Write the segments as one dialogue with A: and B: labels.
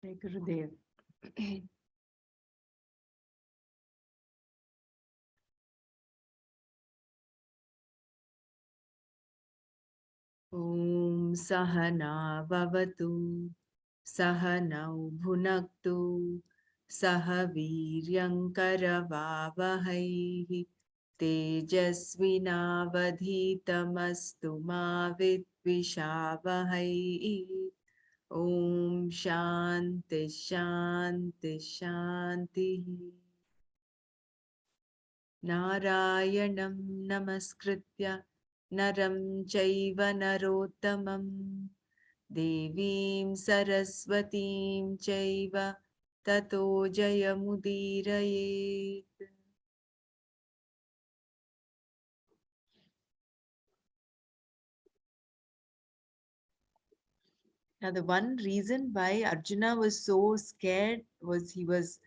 A: Gurudev. Om Sahana Vavatu Sahanau Bhunaktu Sahaviryankaravavahai Tejasvinavadhitamastu ma vidvishavahai. Om Shanti Shanti Shanti. Narayanam Namaskritya Naram Chaiva Narottamam Devim Saraswatim Chaiva Tato Jayamudirayet. Now, the one reason why Arjuna was so scared was he was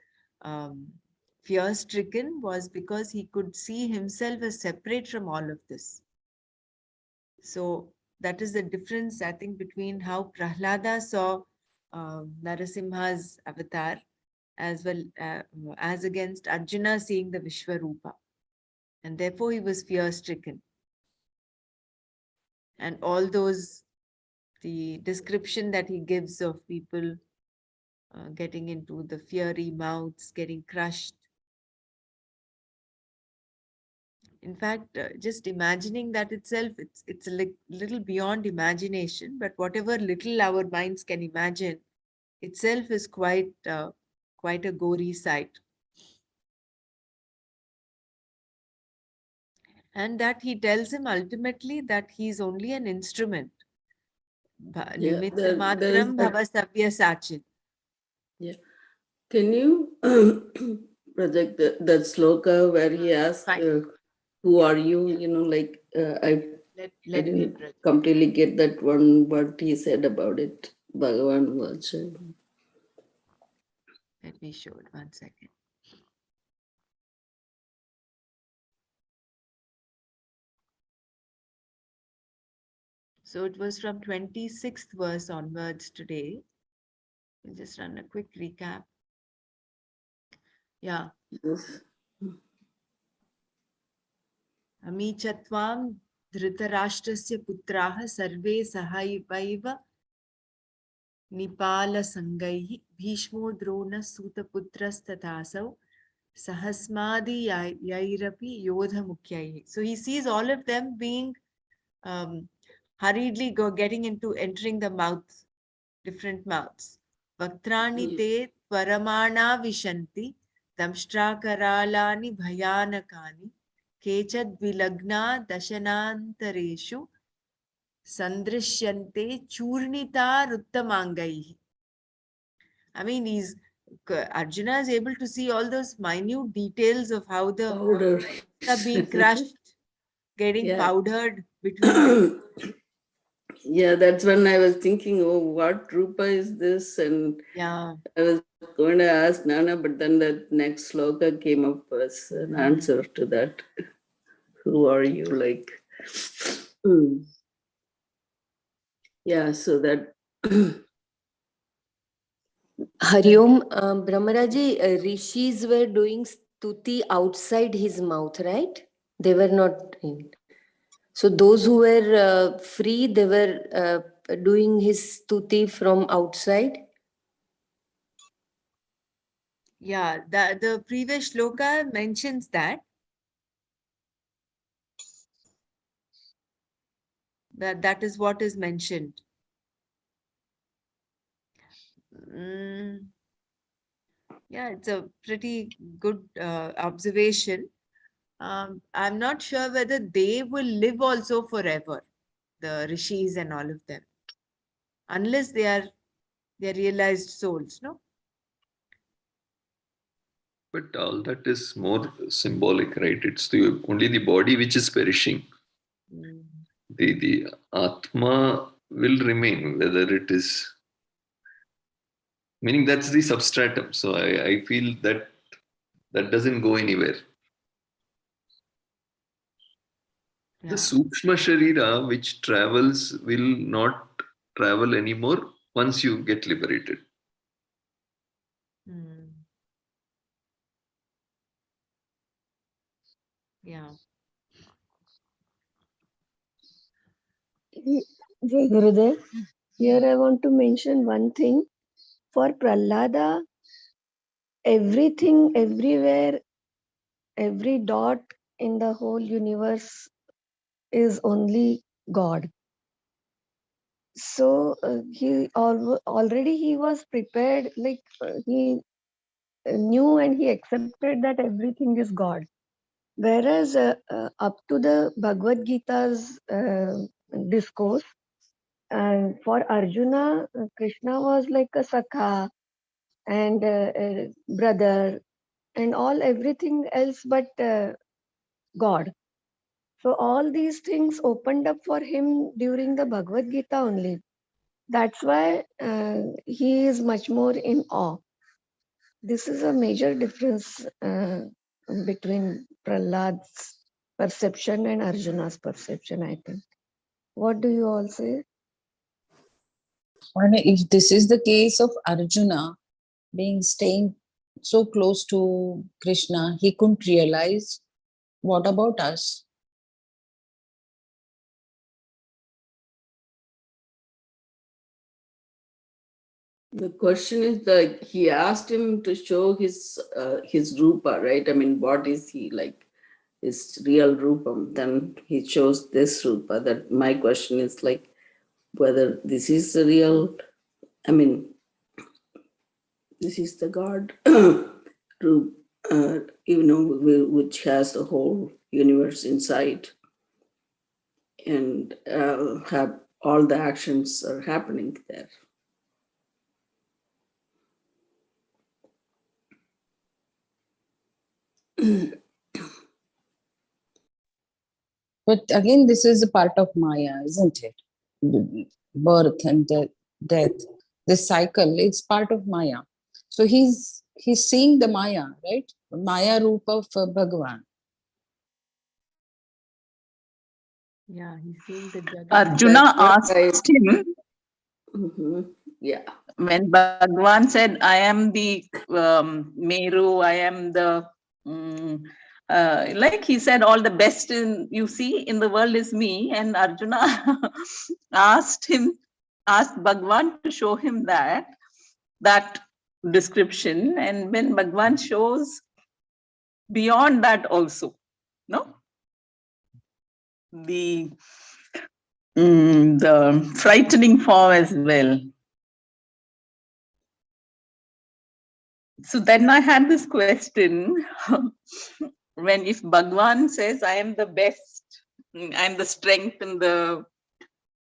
A: fear-stricken was because he could see himself as separate from all of this. So that is the difference, I think, between how Prahlada saw Narasimha's avatar as well as against Arjuna seeing the Vishwarupa. And therefore he was fear-stricken. And all those, the description that he gives of people getting into the fiery mouths, getting crushed. In fact, just imagining that itself, it's a little beyond imagination, but whatever little our minds can imagine itself is quite a gory sight. And that he tells him ultimately that he's only an instrument. Nimitta matram bhava savya sachin.
B: Yeah. Can you project that sloka where he asks, who are you? You know, like I didn't completely get that one word he said about it. Bhagavan Vacha.
A: Let me show it 1 second. So it was from 26th verse onwards today. We'll just run a quick recap. Yeah.
B: Yes.
A: Ami chatvam dhritarashtrasya putraha sarve sahayvaiva Nipala Sangaihi Bhishmo Drona Sutaputrastatasau Sahasmadi Yairapi Yodha Mukyaihi. So he sees all of them being hurriedly entering the mouth, different mouths. Vaktrani te Tvaramana Vishanti Damshtrakaralani Bhayanakani Kechad Vilagna Dashanantareshu Sandrishyante Churnita Ruttamangai. I mean, Arjuna is able to see all those minute details of how the
B: powder
A: are being crushed, getting powdered between.
B: Yeah, that's when I was thinking, oh, what Rupa is this? And I was going to ask Nana, but then that next sloka came up as an answer to that. Who are you? Like, yeah, so that.
C: Hariom, Brahmaraji, rishis were doing stuti outside his mouth, right? They were not in. So those who were free, they were doing his stuti from outside.
A: Yeah, the previous shloka mentions that. That is what is mentioned. Yeah, it's a pretty good observation. I'm not sure whether they will live also forever, the rishis and all of them, unless they're realized souls, no?
D: But all that is more symbolic, right? It's only the body which is perishing. The Atma will remain, whether it is, meaning that's the substratum. So I feel that doesn't go anywhere. The Sukshma Sharira which travels will not travel anymore once you get liberated.
A: Hmm. Yeah.
E: Jai Gurudev. Here I want to mention one thing. For Prahlada, everything, everywhere, every dot in the whole universe is only God. So already he was prepared, like he knew and he accepted that everything is God. Whereas up to the Bhagavad Gita's discourse, and for Arjuna, Krishna was like a Sakha and brother and all everything else but God. So all these things opened up for him during the Bhagavad Gita only. That's why he is much more in awe. This is a major difference between Prahlad's perception and Arjuna's perception, I think. What do you all say?
F: And if this is the case of Arjuna staying so close to Krishna, he couldn't realize. What about us?
B: The question is that he asked him to show his rupa, right? I mean, what is he like? His real rupam. Then he shows this rupa. That my question is like whether this is the real. I mean, this is the God rup, which has the whole universe inside, and have all the actions are happening there.
F: But again, this is a part of Maya, isn't it? Birth and death. This cycle, it's part of Maya. So he's seeing the Maya, right? Maya Rupa of Bhagavan.
A: Yeah, he's seeing the Jagat.
G: Arjuna asked him,
B: Yeah.
G: when Bhagwan said, I am the Meru, I am the, like he said, all the best you see in the world is me. And Arjuna asked Bhagwan to show him that description. And when Bhagwan shows beyond that also, no? The frightening form as well. So then I had this question, when if Bhagwan says, I am the best, I'm the strength and the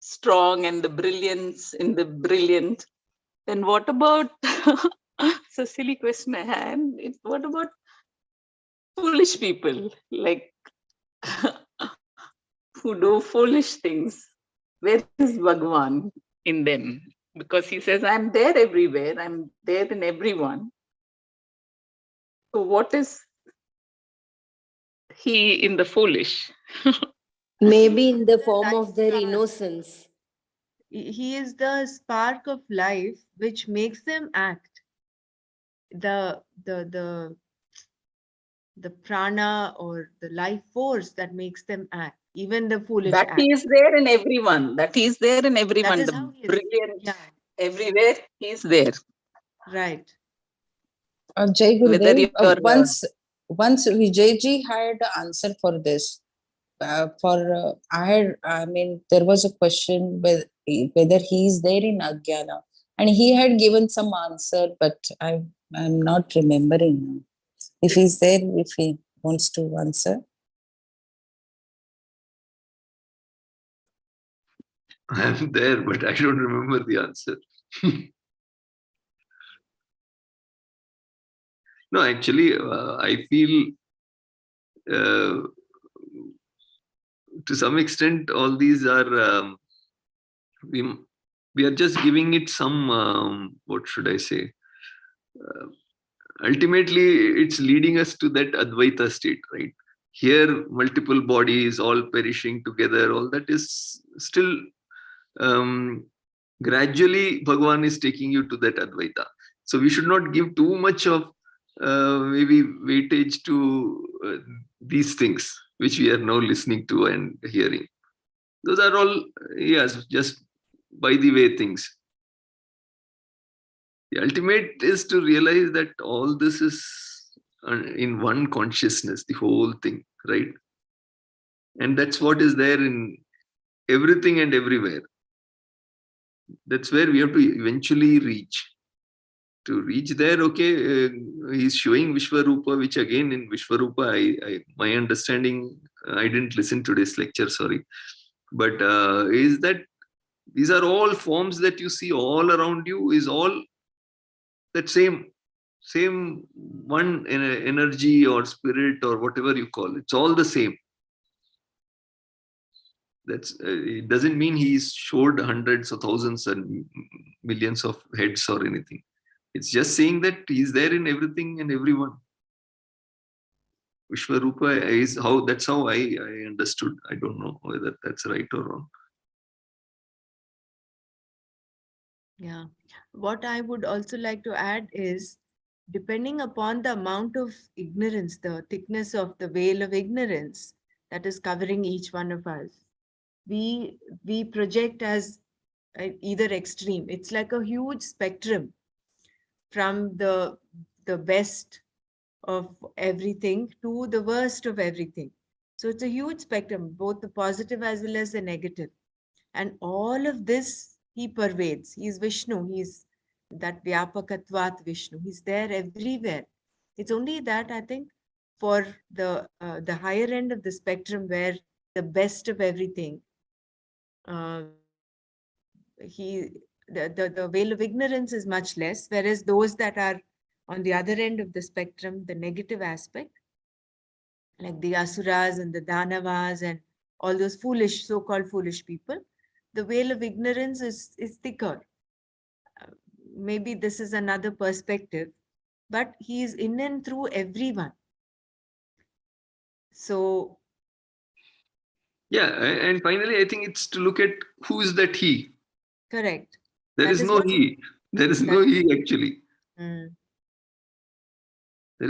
G: strong and the brilliance in the brilliant, then what about, it's a silly question I had, what about foolish people, like who do foolish things? Where is Bhagwan in them? Because he says, I'm there everywhere, I'm there in everyone. So what is he in the foolish?
C: Maybe in the form of their innocence.
A: He is the spark of life which makes them act. The prana or the life force that makes them act. Even the foolish
G: that
A: act.
G: he is there in everyone. That he is there in everyone.
A: That is
G: The
A: how he is.
G: brilliant,
A: Yeah.
G: everywhere he is there.
A: Right.
F: Jai
G: Whether
F: Gurudev,
G: you're
F: once Vijayji had answer for this. There was a question whether he is there in Ajnana, and he had given some answer, but I'm not remembering now. If he's there, if he wants to answer.
D: I'm there, but I don't remember the answer. No, actually, I feel to some extent all these are we are just giving it some what should I say? Ultimately, it's leading us to that Advaita state, right? Here, multiple bodies all perishing together, all that is still gradually Bhagavan is taking you to that Advaita. So we should not give too much of maybe weightage to these things which we are now listening to and hearing. Those are all, yes, just by the way things. The ultimate is to realize that all this is in one consciousness, the whole thing, right? And that's what is there in everything and everywhere. That's where we have to eventually reach. To reach there, okay, he's showing Vishwarupa, which again in Vishwarupa, my understanding, I didn't listen to this lecture, sorry, but is that these are all forms that you see all around you, is all that same one energy or spirit or whatever you call it. It's all the same. That's it doesn't mean he's showed hundreds or thousands and millions of heads or anything. It's just saying that he's there in everything and everyone. Vishwarupa is how, that's how I understood. I don't know whether that's right or wrong.
A: Yeah. What I would also like to add is, depending upon the amount of ignorance, the thickness of the veil of ignorance that is covering each one of us, we project as either extreme. It's like a huge spectrum from the best of everything to the worst of everything. So it's a huge spectrum, both the positive as well as the negative. And all of this he pervades. He's Vishnu. He's that Vyapakatvat Vishnu. He's there everywhere. It's only that I think for the higher end of the spectrum, where the best of everything, he the veil of ignorance is much less, whereas those that are on the other end of the spectrum, the negative aspect, like the asuras and the danavas and all those foolish, so-called foolish people, the veil of ignorance is thicker. Maybe this is another perspective, but he is in and through everyone. So
D: yeah, and finally I think it's to look at who is that he.
A: correct.
D: There is no he. There is no he actually. There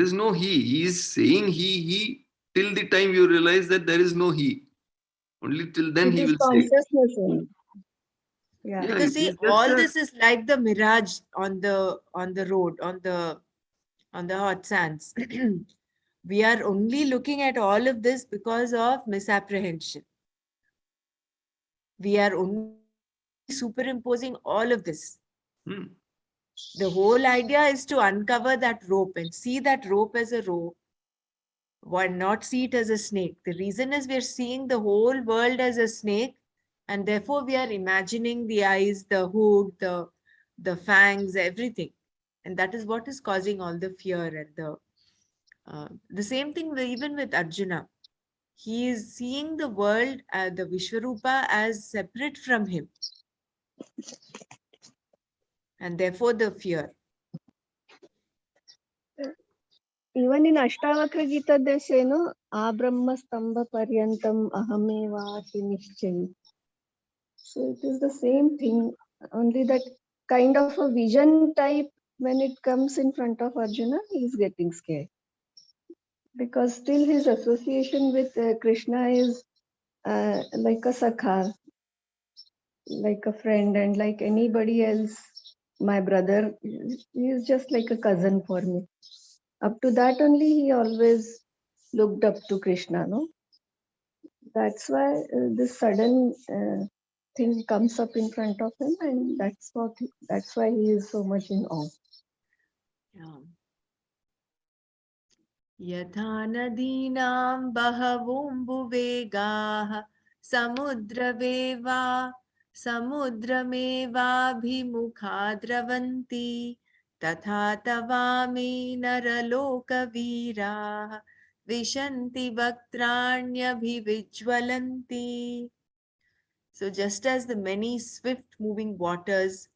D: is no he. He is saying he till the time you realize that there is no he. Only till then
E: It
D: he
E: is
D: will say.
E: consciousness only. Yeah.
A: Because see, all this is like the mirage on the road, on the hot sands. We are only looking at all of this because of misapprehension. We are only superimposing all of this. The whole idea is to uncover that rope and see that rope as a rope. Why not see it as a snake? The reason is we're seeing the whole world as a snake, and therefore we are imagining the eyes, the hook, the fangs, everything. And that is what is causing all the fear and the same thing even with Arjuna. He is seeing the world, the Vishwarupa, as separate from him. And therefore the fear.
E: Even in Ashtavakra Gita, they say, no, Abrahma Stambha Paryantam Ahamevati Nishchayi. So it is the same thing, only that kind of a vision type, when it comes in front of Arjuna, he is getting scared. Because still his association with Krishna is like a sakha, like a friend, and like anybody else, my brother, he is just like a cousin for me. Up to that only he always looked up to Krishna, no? That's why this sudden thing comes up in front of him, and that's why he is so much in awe.
A: Yeah. Yatha nadinam bahavumbuvegaah samudraveva samudramevabhimukha dravanti tatha tavami naralokaviraah vishanti vaktranyabhivijwalanti. So just as the many swift moving waters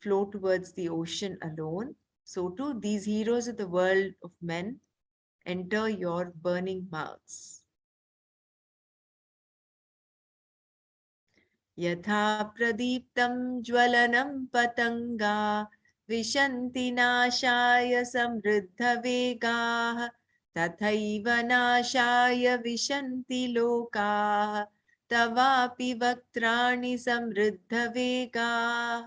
A: flow towards the ocean alone, so too these heroes of the world of men enter your burning mouths. Yatha pradiptam jwalanam patanga विशन्ति नाशाय समृद्धवेगाः तथैव नाशाय विशन्ति लोकाः तवापि वक्त्राणि समृद्धवेगाः.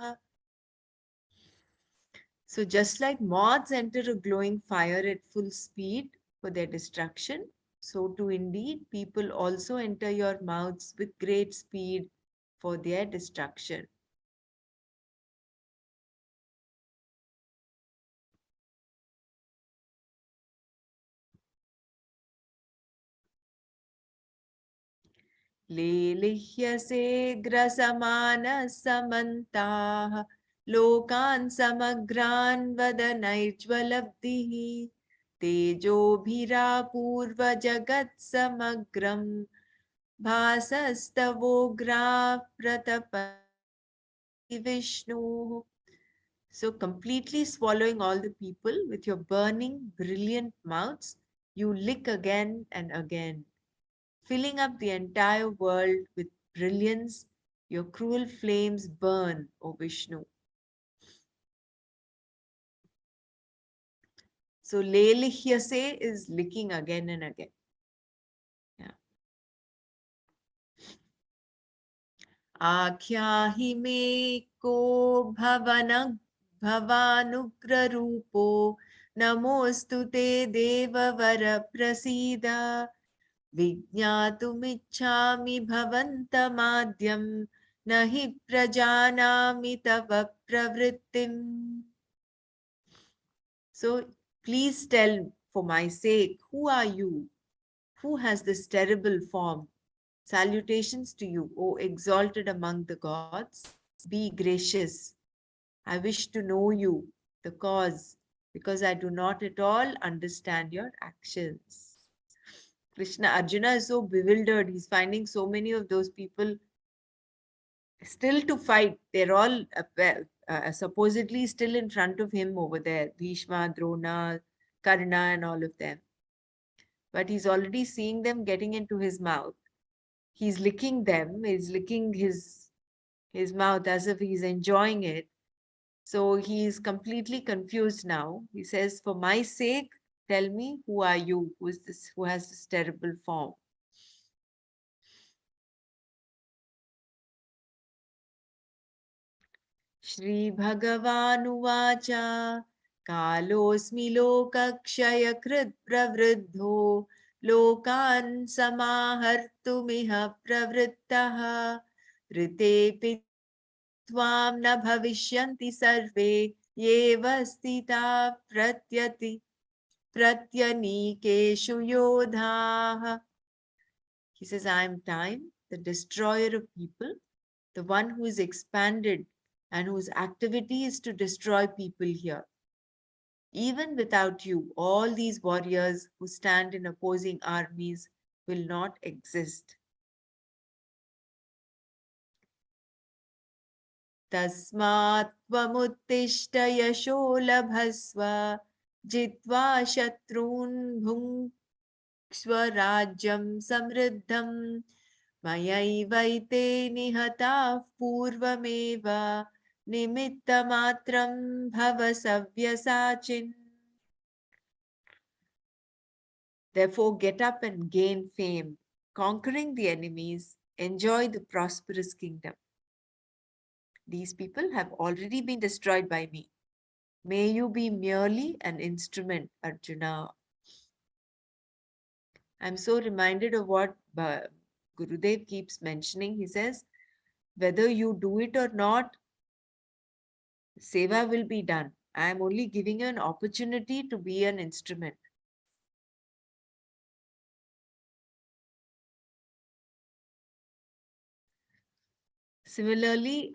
A: So just like moths enter a glowing fire at full speed for their destruction, so too indeed people also enter your mouths with great speed for their destruction. लेलिह्यसे ग्रसमानः समन्ताः लोकान् समग्रान् वदनैर्ज्वलब्धिः तेजोभिरापूर्वजगत्समग्रं भासस्तवोग्राः प्रतपति विष्णुः. So completely swallowing all the people with your burning, brilliant mouths, you lick again and again, filling up the entire world with brilliance. Your cruel flames burn, O Vishnu. So lelihyase is licking again and again. Yeah. Akhyahi me ko bhavanugra rupo namostu te devavara prasida विज्ञातुमिच्छामि भवन्तमाद्यं न हि प्रजानामि तव प्रवृत्तिम्. So please tell for my sake, who are you? Who has this terrible form? Salutations to you, O exalted among the gods. Be gracious. I wish to know you, the cause, because I do not at all understand your actions. Arjuna is so bewildered. He's finding so many of those people still to fight. They're all supposedly still in front of him over there. Bhishma, Drona, Karna and all of them. But he's already seeing them getting into his mouth. He's licking them. He's licking his mouth as if he's enjoying it. So he's completely confused now. He says, for my sake, tell me, who are you? Who is this? Who has this terrible form? श्रीभगवानुवाच कालोऽस्मि लोकक्षयकृत् प्रवृद्धो लोकान् समाहर्तुमिह प्रवृत्तः ऋतेऽपि त्वां न भविष्यन्ति सर्वे येव स्थिताः प्रत्यनीकेषु योधाः. He says, I am time, the destroyer of people, the one who is expanded and whose activity is to destroy people here. Even without you, all these warriors who stand in opposing armies will not exist. Tasmat tvamuttishta yasho labhasva jitva shatrun bhunksvarajyam samriddham mayaivaite nihatav purvameva nimittamatram bhava savyasachin. Therefore, get up and gain fame, conquering the enemies, enjoy the prosperous kingdom. These people have already been destroyed by me. May you be merely an instrument, Arjuna. I'm so reminded of what Gurudev keeps mentioning. He says, whether you do it or not, seva will be done. I am only giving you an opportunity to be an instrument. Similarly,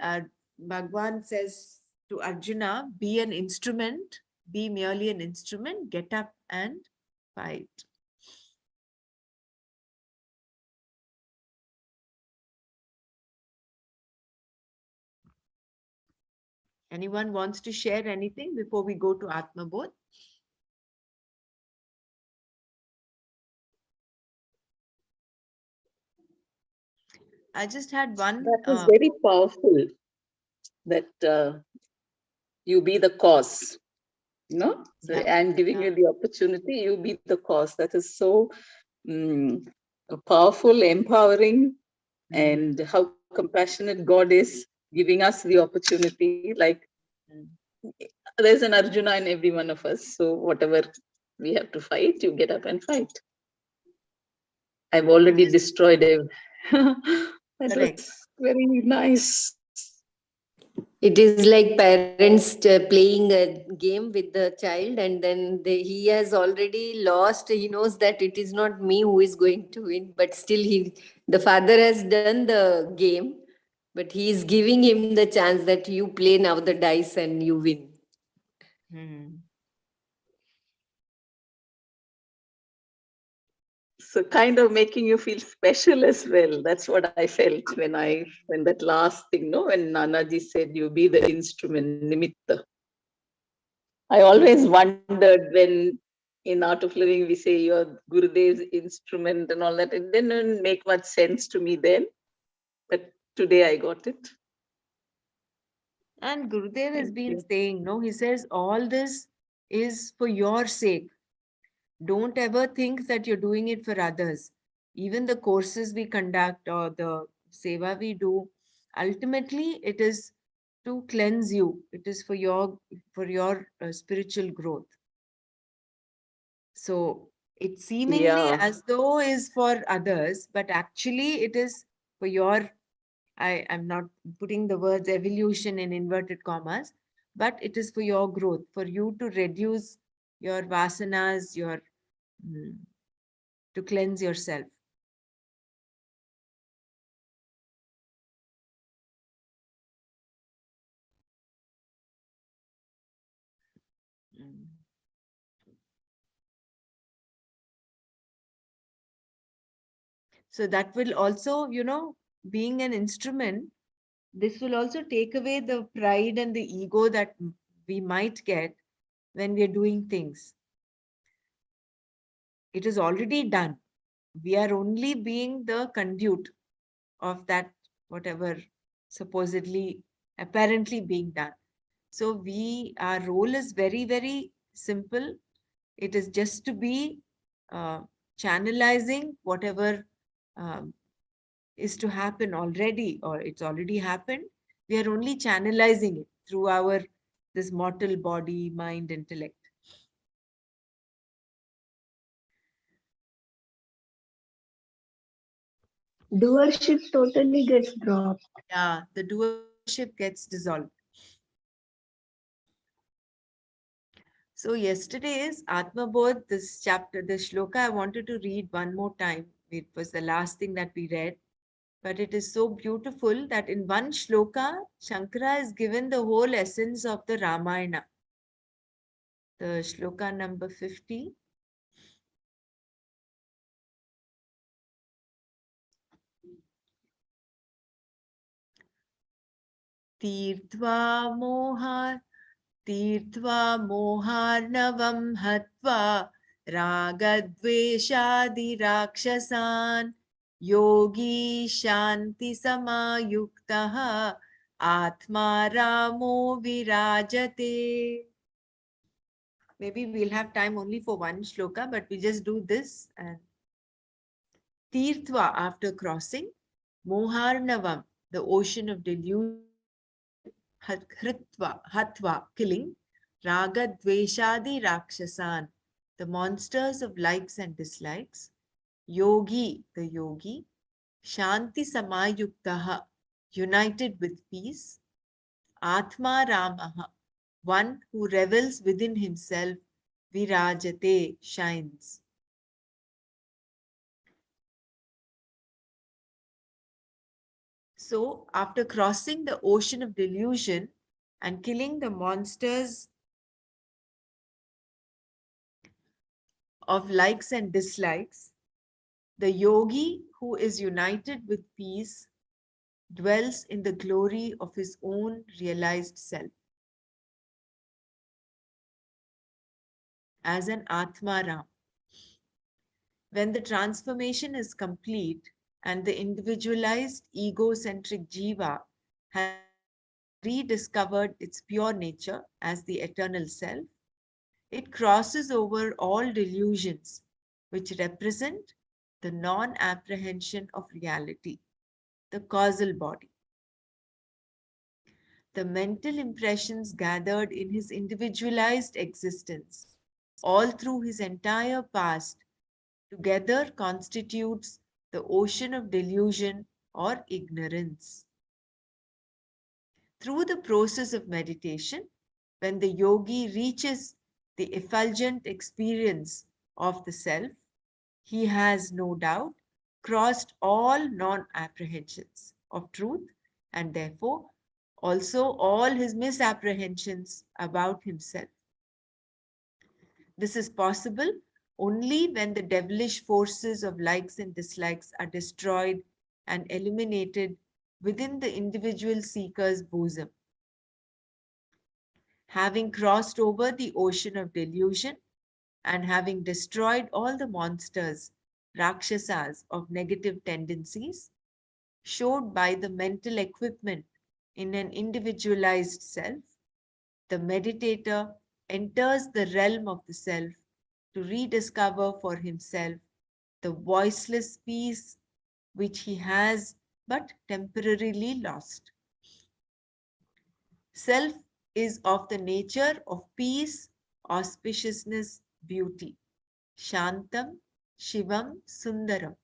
A: Bhagwan says to Arjuna, be an instrument, be merely an instrument, get up and fight. Anyone wants to share anything before we go to Atma Bodha? I just had one.
G: That was very powerful. That you be the cause. No, so I'm giving you the opportunity, you be the cause. That is so powerful, empowering, and how compassionate God is giving us the opportunity. Like there's an Arjuna in every one of us. So whatever we have to fight, you get up and fight. I've already destroyed it. That was very nice.
C: It is like parents playing a game with the child, and then he has already lost. He knows that it is not me who is going to win, but still the father has done the game, but he is giving him the chance that you play now the dice and you win.
G: So kind of making you feel special as well. That's what I felt when that last thing, no, when Nanaji said you be the instrument, nimitta. I always wondered when in Art of Living we say you're Gurudev's instrument and all that. It didn't make much sense to me then, but today I got it.
A: And Gurudev has been saying, no, he says all this is for your sake. Don't ever think that you're doing it for others. Even the courses we conduct or the seva we do, ultimately it is to cleanse you. It is for your spiritual growth. So it's seemingly as though is for others, but actually it is for your, I'm not putting the words evolution in inverted commas, but it is for your growth, for you to reduce your vasanas, to cleanse yourself. So that will also, being an instrument, this will also take away the pride and the ego that we might get when we are doing things. It is already done. We are only being the conduit of that, whatever supposedly, apparently being done. So our role is very, very simple. It is just to be channelizing whatever is to happen already, or it's already happened. We are only channelizing it through this mortal body, mind, intellect.
E: Doership totally gets dropped.
A: Yeah, the doership gets dissolved. So yesterday's Atma Bodh, this chapter, the shloka, I wanted to read one more time. It was the last thing that we read. But it is so beautiful that in one shloka, Shankara is given the whole essence of the Ramayana. The shloka number 50. Tirtva moharnavam hatva ragadveshadi rakshasan yogi shanti samayuktaha atma ramo virajate. Maybe we'll have time only for one shloka, but we just do this. And Tirtva, after crossing, Moharnavam, the ocean of delusion, Hatva, killing, Raga Dveshadi Rakshasan, the monsters of likes and dislikes, Yogi, the yogi, Shanti Samayuktaha, united with peace, Atma Ramaha, one who revels within himself, Virajate, shines. So, after crossing the ocean of delusion and killing the monsters of likes and dislikes, the yogi who is united with peace dwells in the glory of his own realized self as an Atmaram. When the transformation is complete and the individualized egocentric jiva has rediscovered its pure nature as the eternal self, it crosses over all delusions which represent the non-apprehension of reality, the causal body. The mental impressions gathered in his individualized existence all through his entire past together constitutes the ocean of delusion or ignorance. Through the process of meditation, when the yogi reaches the effulgent experience of the self, he has no doubt crossed all non-apprehensions of truth and therefore also all his misapprehensions about himself. This is possible only when the devilish forces of likes and dislikes are destroyed and eliminated within the individual seeker's bosom. Having crossed over the ocean of delusion and having destroyed all the monsters, rakshasas of negative tendencies, showed by the mental equipment in an individualized self, the meditator enters the realm of the self to rediscover for himself the voiceless peace which he has but temporarily lost. Self is of the nature of peace, auspiciousness, beauty. Shantam, Shivam, Sundaram.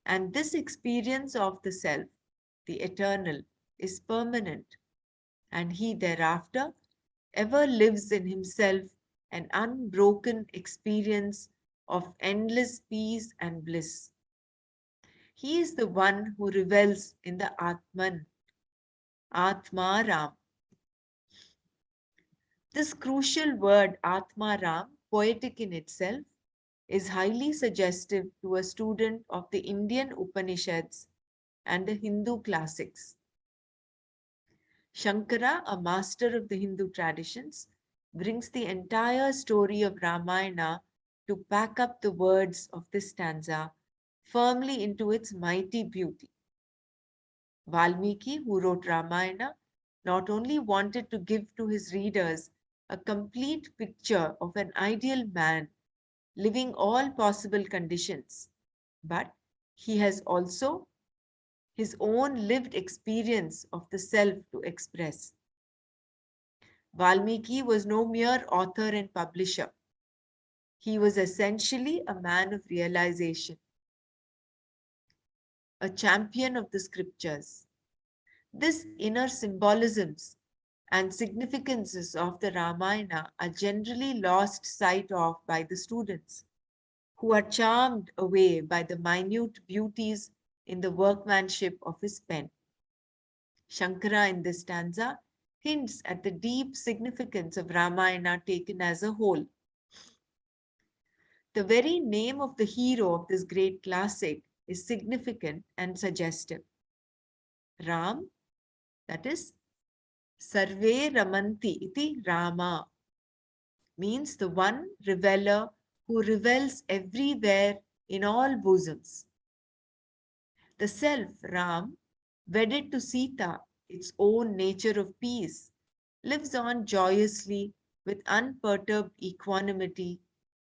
A: And this experience of the self, the eternal, is permanent, and he thereafter ever lives in himself an unbroken experience of endless peace and bliss. He is the one who revels in the Atman, Atma Ram. This crucial word, Atma Ram, poetic in itself, is highly suggestive to a student of the Indian Upanishads and the Hindu classics. Shankara, a master of the Hindu traditions, brings the entire story of Ramayana to pack up the words of this stanza firmly into its mighty beauty. Valmiki, who wrote Ramayana, not only wanted to give to his readers a complete picture of an ideal man living all possible conditions, but he has also his own lived experience of the self to express. Valmiki was no mere author and publisher. He was essentially a man of realization, a champion of the scriptures. This inner symbolisms and significances of the Ramayana are generally lost sight of by the students, who are charmed away by the minute beauties in the workmanship of his pen. Shankara in this stanza hints at the deep significance of Ramayana taken as a whole. The very name of the hero of this great classic is significant and suggestive. Ram, that is, Sarve Ramanti iti Rama, means the one reveller who revels everywhere in all bosoms. The self, Ram, wedded to Sita, its own nature of peace, lives on joyously with unperturbed equanimity,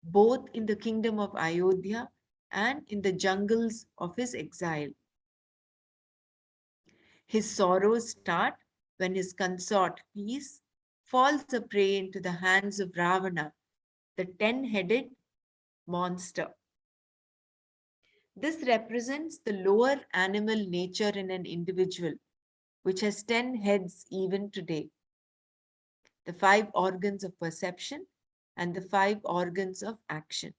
A: both in the kingdom of Ayodhya and in the jungles of his exile. His sorrows start when his consort Peace falls a prey into the hands of Ravana, the 10-headed monster. This represents the lower animal nature in an individual, which has 10 heads even today. The 5 organs of perception and the 5 organs of action.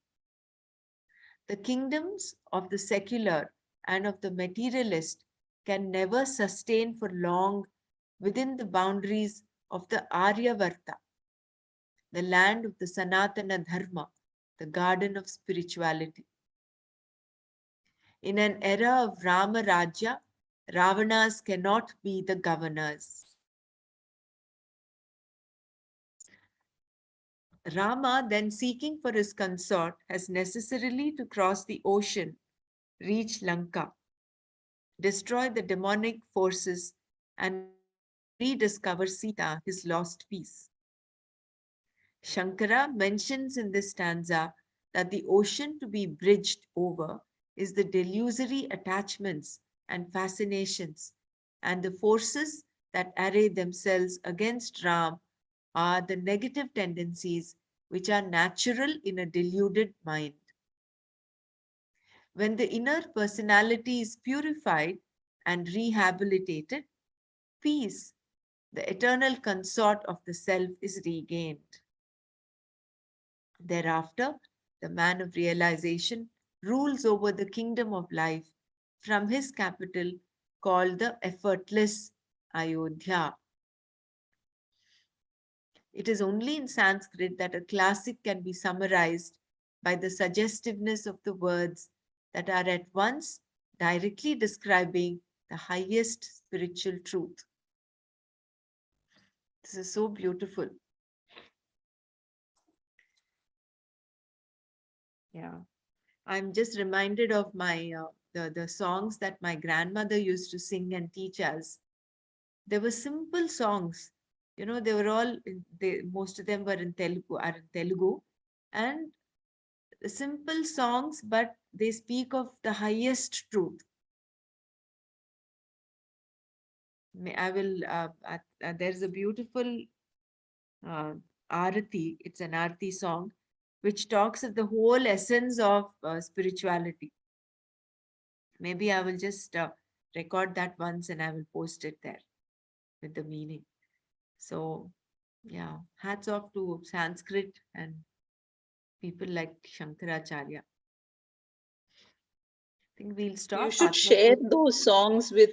A: The kingdoms of the secular and of the materialist can never sustain for long within the boundaries of the Aryavarta, the land of the Sanatana Dharma, the garden of spirituality. In an era of Rama Rajya, Ravanas cannot be the governors. Rama, then seeking for his consort, has necessarily to cross the ocean, reach Lanka, destroy the demonic forces, and rediscover Sita, his lost piece. Shankara mentions in this stanza that the ocean to be bridged over is the delusory attachments and fascinations, and the forces that array themselves against Ram are the negative tendencies which are natural in a deluded mind. When the inner personality is purified and rehabilitated, peace, the eternal consort of the self, is regained. Thereafter, the man of realization rules over the kingdom of life from his capital called the effortless Ayodhya. It is only in Sanskrit that a classic can be summarized by the suggestiveness of the words that are at once directly describing the highest spiritual truth. This is so beautiful. Yeah. I'm just reminded of my the songs that my grandmother used to sing and teach us. They were simple songs. You know, they were all, most of them were in Telugu, and simple songs, but they speak of the highest truth. I will, there's a beautiful Arati, it's an Arati song, which talks of the whole essence of spirituality. Maybe I will just record that once and I will post it there with the meaning. So, yeah, hats off to Sanskrit and people like Shankaracharya. I think we'll stop.
G: You should share those songs with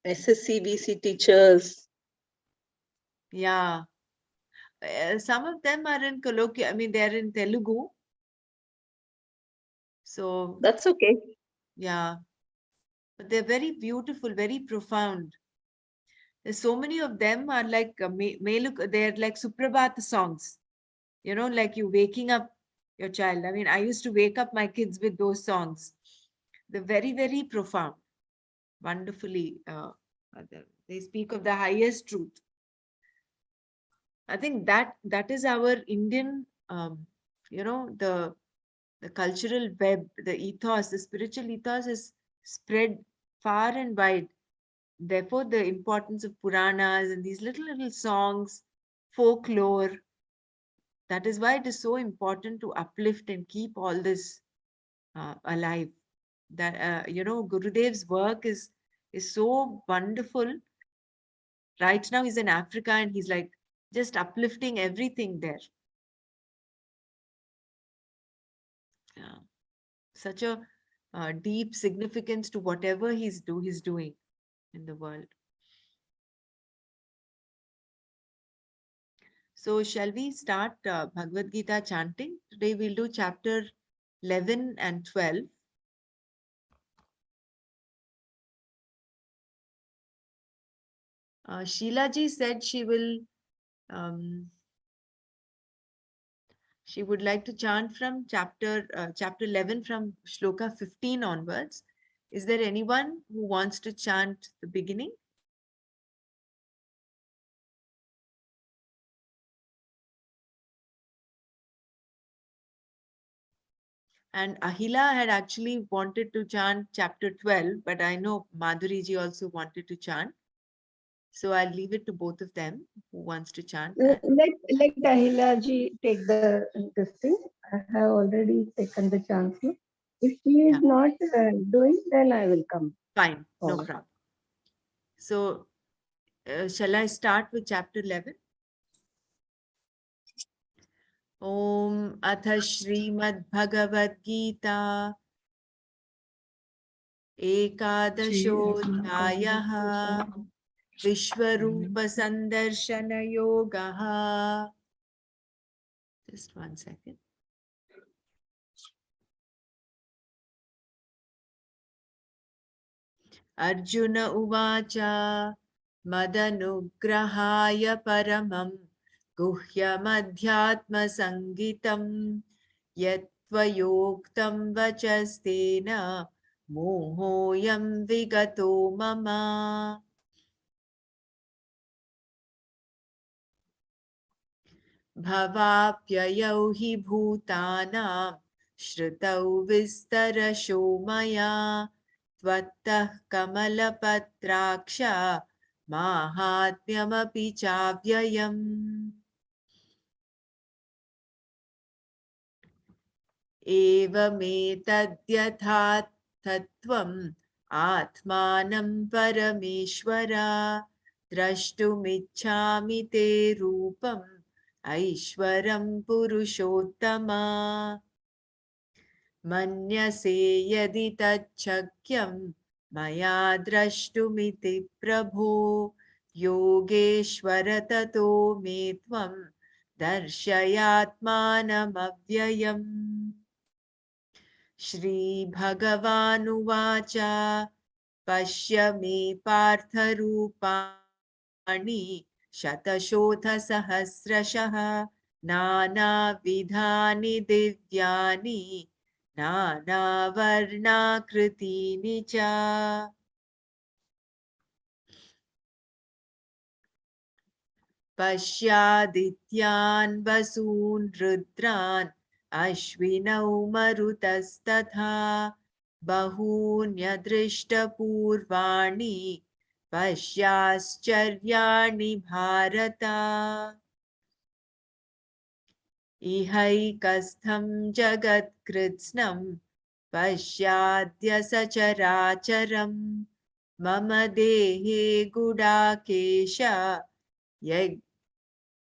G: SSCVC teachers.
A: Yeah. Some of them are in colloquial, I mean, they're in Telugu. So
G: that's okay.
A: Yeah. But they're very beautiful, very profound. There's so many of them are like, they're like Suprabhat songs. You know, like you waking up your child. I mean, I used to wake up my kids with those songs. They're very, very profound. Wonderfully, they speak of the highest truth. I think that is our Indian, you know, the cultural web, the ethos, the spiritual ethos is spread far and wide. Therefore, the importance of Puranas and these little songs, folklore, that is why it is so important to uplift and keep all this alive. That you know, Gurudev's work is so wonderful. Right now, he's in Africa and he's like just uplifting everything there. Yeah. Such a deep significance to whatever he's doing in the world. So shall we start Bhagavad Gita chanting? Today we'll do chapter 11 and 12. Sheila ji said she will, she would like to chant from chapter 11 from shloka 15 onwards. Is there anyone who wants to chant the beginning? And Ahila had actually wanted to chant chapter 12, but I know Madhuri ji also wanted to chant. So I'll leave it to both of them who wants to chant.
E: Let Ahila ji take this thing. I have already taken the chance. If she is not doing, then I will come.
A: Fine, no problem. So shall I start with chapter 11? Om Atha Shrimad Bhagavad Gita Ekadashodhyayaha Vishwarupa Sandarshana Yogaha. Just 1 second. Arjuna Uvacha Madanugrahaya Paramam Guhyamadhyatma Sangitam Yatvayoktam Vachastena Mohoyam Vigato Mama. भवाप्ययौ हि भूतानां श्रुतौ विस्तरशो मया त्वत्तः कमलपत्राक्ष माहात्म्यमपि चाव्ययम्। एवमेतद्यथा तत्त्वम् आत्मानं परमेश्वर द्रष्टुमिच्छामि ते रूपम् ऐश्वरं पुरुषोत्तमा। मन्यसे यदि तच्छक्यं मया द्रष्टुमिति प्रभो योगेश्वर ततो मे त्वं दर्शयात्मानमव्ययम्। श्रीभगवानुवाच पश्य मे पार्थरूपाणि शतशोथसहस्रशः नानाविधानि दिव्यानि नानावर्णाकृतीनि च। पश्यादित्यान् वसून् रुद्रान् अश्विनौ मरुतस्तथा बहून्यदृष्टपूर्वाणि पश्याश्चर्याणि भारत। इहैकस्थं जगत्कृत्स्नं पश्याद्य सचराचरं मम देहे गुडाकेश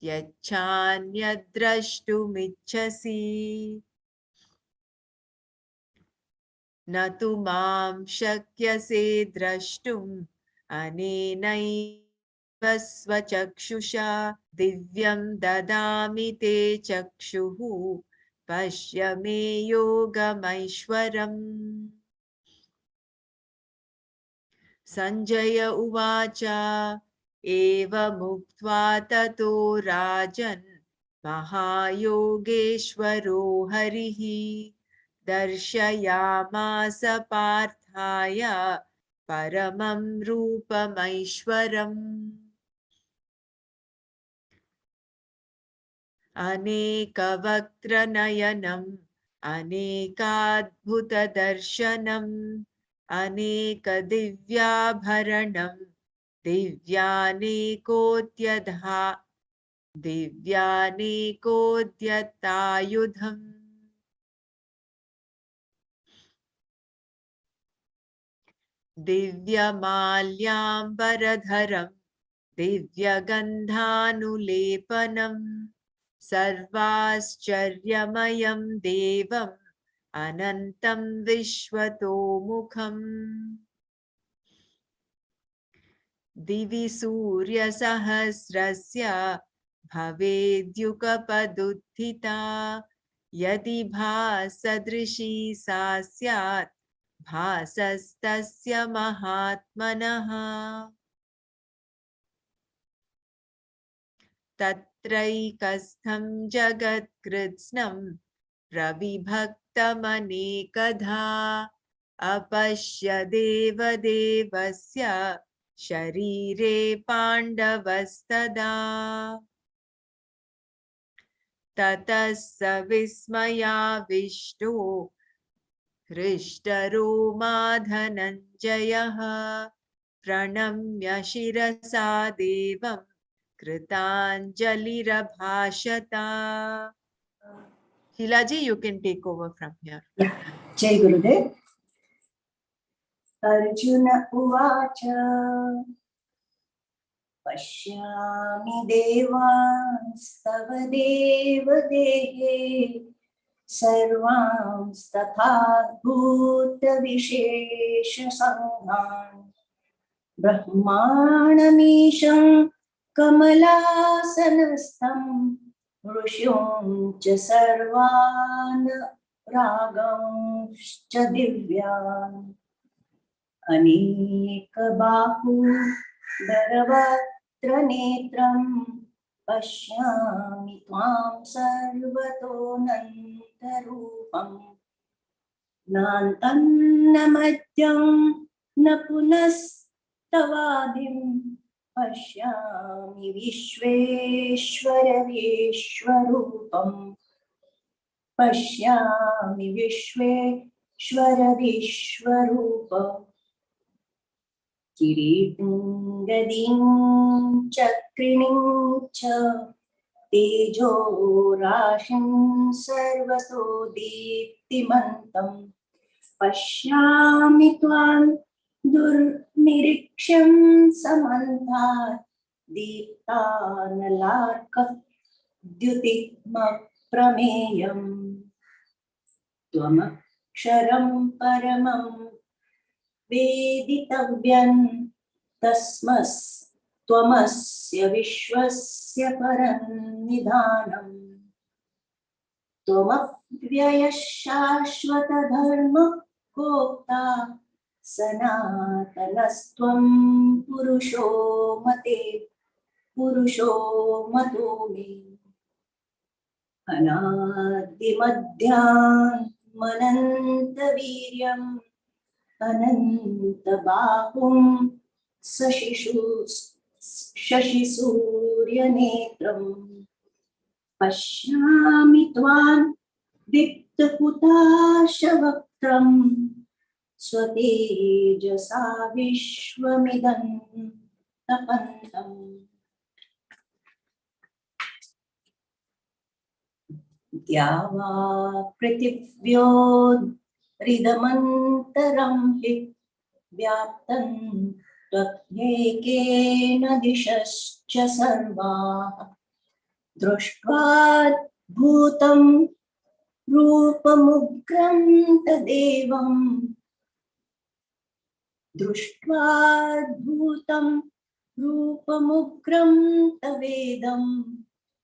A: यच्छान्यद्द्रष्टुमिच्छसि। न तु मां शक्यसे द्रष्टुम् अनेनैव स्वचक्षुषा दिव्यं ददामि ते चक्षुः पश्य मे योगमैश्वरम्। सञ्जय उवाच एवमुक्त्वा ततो राजन् महायोगेश्वरो हरिः दर्शयामास पार्थाय परमं रूपमैश्वरम्। अनेकवक्त्रनयनम् अनेकाद्भुतदर्शनम् अनेकदिव्याभरणम् दिव्यानेकोद्यतायुधम्। दिव्यमाल्याम्बरधरम् दिव्यगन्धानुलेपनम् सर्वाश्चर्यमयं देवम् अनन्तं विश्वतोमुखम्। दिवि सूर्यसहस्रस्य भवेद्युगपदुत्थिता यदि भासदृशी सा स्यात् भासस्तस्य महात्मनः। तत्रैकस्थं जगत्कृत्स्नं प्रविभक्तमनेकधा अपश्य देवदेवस्य शरीरे पाण्डवस्तदा। ततः स विस्मयाविष्टो हृष्टरोमा धनञ्जयः प्रणम्य शिरसा देवं कृताञ्जलिरभाषत। Hilaji, you can take over from here.
H: Jai Gurudev. Arjuna Uvacha Pashyami Devanstava Deva Dehe Sarvanstatha Bhuta Vishesha Sanghan Brahmanamisham Kamalasanastam Rushyum Cha Sarvan Ragamscha Divyan Anekabahu Daravatra Netram Pashyami Tvam Sarvatonantarupam Nantannamadhyam Napunastavadim पश्यामि विश्वेश्वर विश्वरूपम् पश्यामि विश्वेश्वर विश्वरूपम् किरीटिं गदिं चक्रिणीं च तेजो राशिं सर्वतो दीप्तिमन्तम् पश्यामि त्वां दुर्निरीक्ष्यं समन्तात् दीप्तानलार्कद्युतिमप्रमेयम् त्वमक्षरं परमं वेदितव्यं त्वमस्य विश्वस्य परन्निधानम् त्वमव्ययः शाश्वतधर्मगोप्ता सनातनस्त्वं पुरुषो मतो मे अनादिमध्यान्मनन्तवीर्यम् अनन्तबाहुं शशिसूर्यनेत्रम् पश्यामि त्वां दीप्तहुताशवक्त्रं स्वतेजसा विश्वमिदं तपन्तम् द्यावा पृथिव्योरिदमन्तरं हि व्याप्तं त्वत्तेकेन दिशश्च सर्वाः दृष्ट्वाद्भुतं रूपमुग्रं तदेवं दृष्ट्वाद्भुतं रूपमुग्रं तवेदं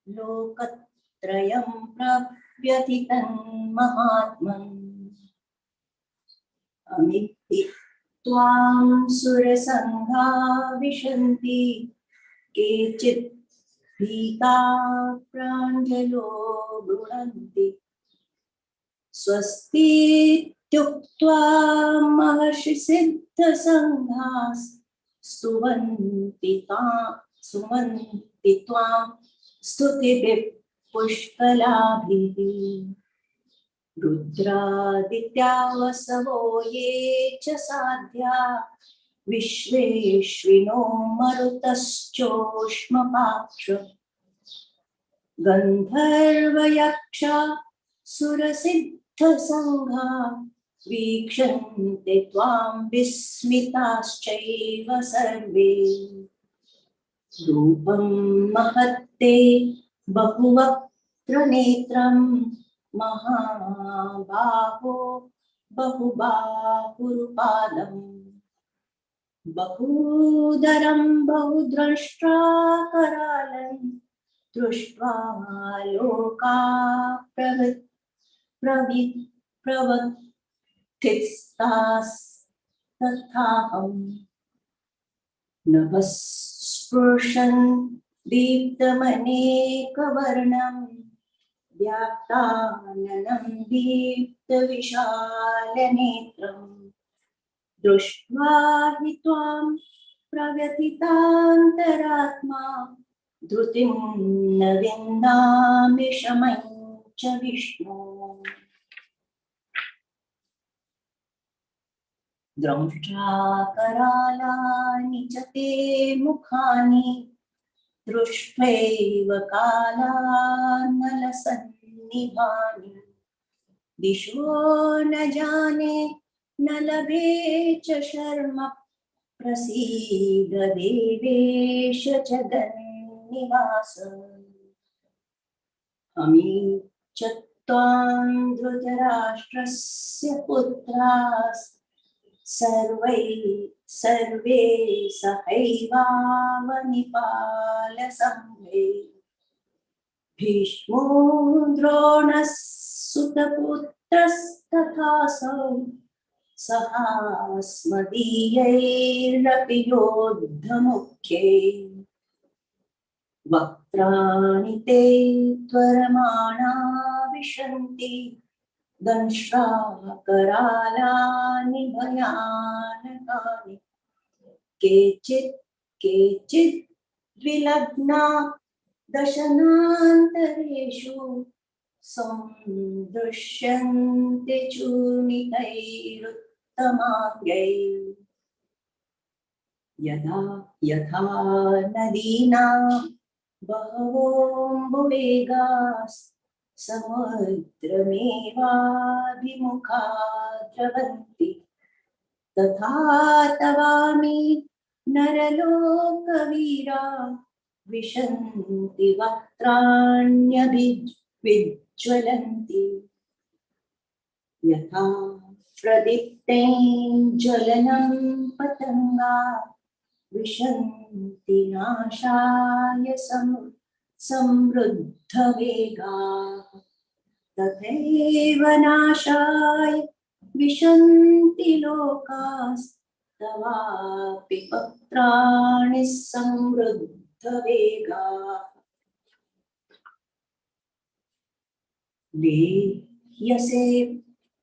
H: लोकत्रयं प्रव्यथितं महात्मन् अमित्ति त्वां सुरसङ्घा विशन्ति केचित् भीता प्राञ्जलो गृह्णन्ति स्वस्तीत्युक्त्वा महर्षिसिद्धसङ्घाः स्तुवन्ति त्वां स्तुतिभिः पुष्कलाभिः रुद्रादित्या वसवो ये च साध्या विश्वेश्विनो मरुतश्चोष्मपाक्ष गन्धर्वयक्षा सुरसिद्धसङ्घा वीक्षन्ते त्वां विस्मिताश्चैव सर्वे रूपं महत्ते बहुवक्त्रनेत्रं महाबाहो बहुबाहुरुपादम् बहूदरं बहुद्रष्ट्राकरालं दृष्ट्वा लोका प्रवृत्तिस्तास्तथाहं नभस्पृशन् दीप्तमनेकवर्णं व्याप्ताननं दीप्तविशालनेत्रम् दृष्ट्वा हि त्वां प्रव्यथितान्तरात्मा धृतिं न विन्दामि शमं च विष्णो द्रष्टाकरालानि च ते मुखानि दृष्ट्वैव कालानलसन्निभानि दिशो न जाने न लभे च शर्म प्रसीद देवेश जगन्निवास अमी च त्वां धृतराष्ट्रस्य पुत्रास् सर्वे सहैवावनिपालसंघे भीष्मो द्रोणः सुतपुत्रस्तथासौ सहास्मदीयैरपि योद्धमुख्ये वक्त्राणि ते त्वरमाणा विशन्ति दंष्ट्राकरालानि भयानकानि केचित् द्विलग्ना दशनान्तरेषु सन्दृश्यन्ते चूर्णितैरुत्तमाङ्गैः यदा यथा नदीनां बहवोऽम्बुवेगाः समुद्रमेवाभिमुखा द्रवन्ति तथा तवामि नरलोकवीरा विशन्ति वक्त्राण्यभिज्वलन्ति यथा प्रदीप्तेन ज्वलनं पतंगा विशन्ति नाशाय समृद्धवेगाः तथैव नाशाय विशन्ति लोकास्तवापि पत्राणि समृद्धवेगाः लेह्यसे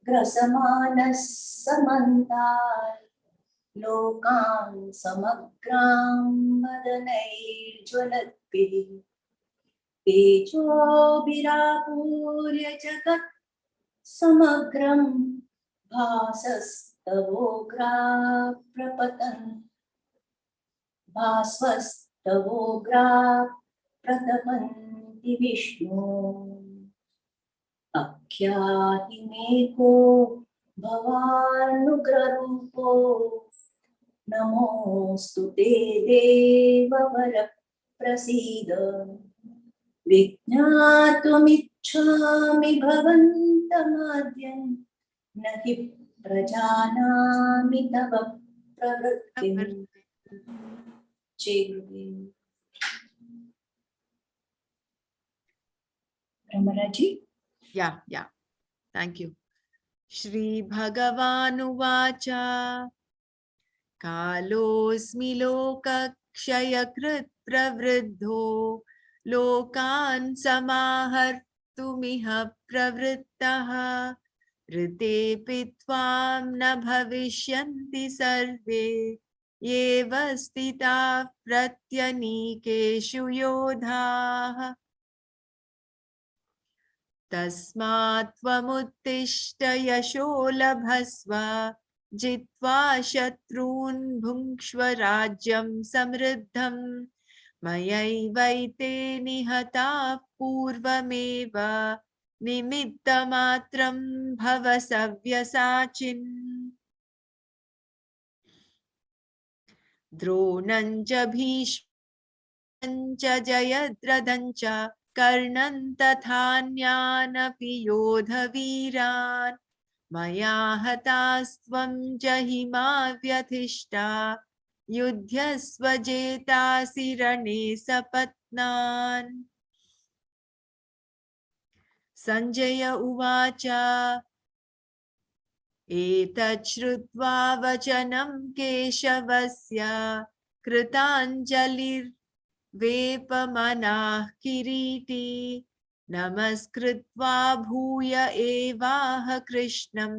H: ग्रसमानः समन्तात् लोकान् समग्रां मदनैर्ज्वलद्भिः तेजोभिरापूर्य जगत् समग्रं भासस्तवोग्रा प्रपतन् भास्वस्तवोग्रा प्रतपन्ति विष्णु आख्याहि मे को भवानुग्ररूपो नमोऽस्तु ते देववर प्रसीद विज्ञातुमिच्छामि भवन्तमाद्यं न हि प्रजानामि तव प्रवृत्तिम् Ramaraji?
A: Yeah. Thank you. Shri Bhagavanuvacha Kalosmi lokakshayakrit pravriddho lokan samahartumiha pravrittaha rite pitvam na bhavishyanti sarve yeva stita pratyanikeshu yodhaah तस्मात् त्वमुत्तिष्ठ यशो लभस्व जित्वा शत्रून् भुङ्क्ष्व राज्यं समृद्धम् मयैवैते निहताः पूर्वमेव निमित्तमात्रं भव सव्यसाचिन् द्रोणं च भीष्मं च जयद्रथं च कर्णं तथान्यानपि योधवीरान् मया हतास्त्वं जहिमा व्यथिष्ठा युध्यस्व जेतासि रणे सपत्नान् संजय उवाच एतत् श्रुत्वा वचनं केशवस्य कृताञ्जलिर्वेपमनाः किरीटी नमस्कृत्वा भूय एवाह कृष्णं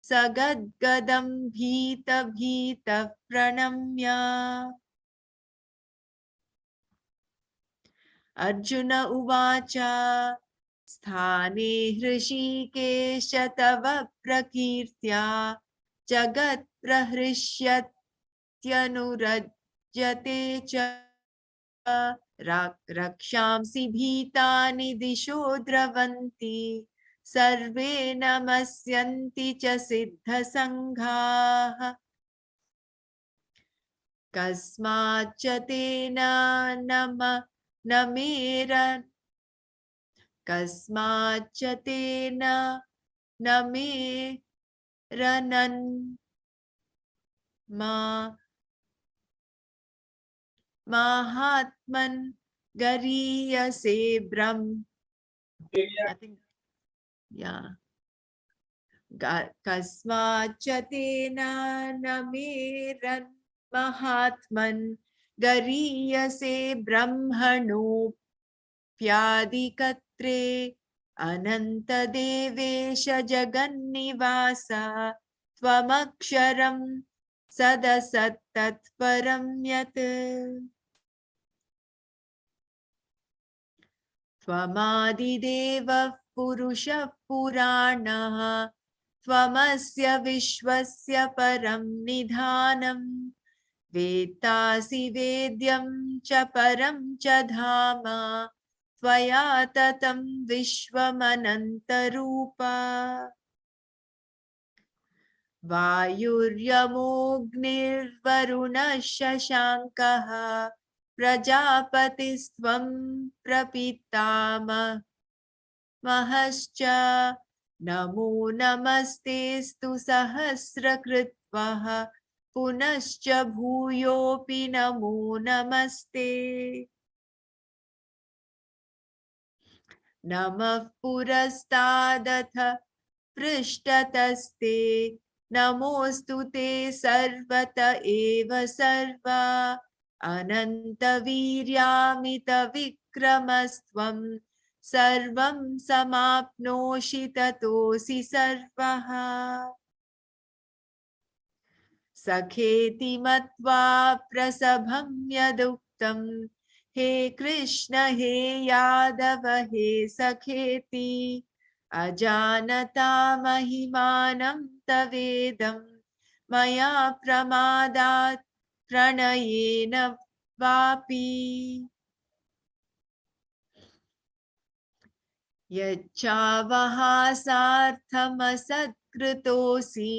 A: सगद्गदं भीतः प्रणम्य अर्जुन उवाच स्थाने हृषीकेश तव प्रकीर्त्या जगत्प्रहृष्यत्यनुरज्यते च रक्षांसि भीतानि दिशो द्रवन्ति सर्वे नमस्यन्ति च सिद्धसङ्घाः कस्माच्च तेन कस्माच्च तेन न मेरनन् माहात्मन् गरीयसे I think कस्माच्च तेन न मेरन् महात्मन् गरीयसे ब्रह्मणोऽप्यादिकत्रे अनन्तदेवेश जगन्निवास त्वमक्षरं सदसत्तत्परं यत् त्वमादिदेवः पुरुषः पुराणः त्वमस्य विश्वस्य परं निधानम् वेत्तासि वेद्यं च परं च धाम त्वया ततं विश्वमनन्तरूपा वायुर्यमोऽग्निर्वरुणः शशाङ्कः प्रजापतिस्त्वं प्रपितामहश्च नमो नमस्तेऽस्तु सहस्रकृत्वः पुनश्च भूयोऽपि नमो नमस्ते नमः पुरस्तादथ पृष्ठतस्ते नमोऽस्तु ते सर्वत एव सर्वा अनन्तवीर्यामितविक्रमस्त्वं सर्वं समाप्नोषि ततोऽसि सर्वः सखेति मत्वा प्रसभं यदुक्तं हे कृष्ण हे यादव हे सखेति अजानता महिमानं तवेदं मया प्रमादात् प्रणयेन वापि यच्चावहासार्थमसत्कृतोऽसि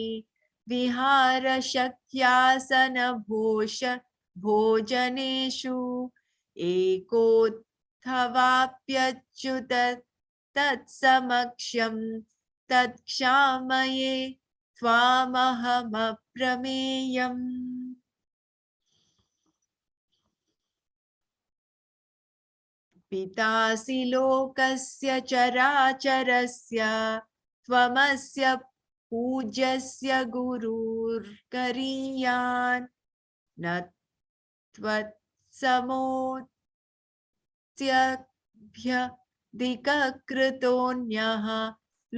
A: विहारशक्यासनभोजनेषु एकोऽथवाप्यच्युत तत्समक्षं तत्क्षामये त्वामहमप्रमेयम् पितासि लोकस्य चराचरस्य त्वमस्य पूज्यस्य गुरुर्गरीयान् न त्वत्समोऽस्त्यभ्यधिककृतोऽन्यः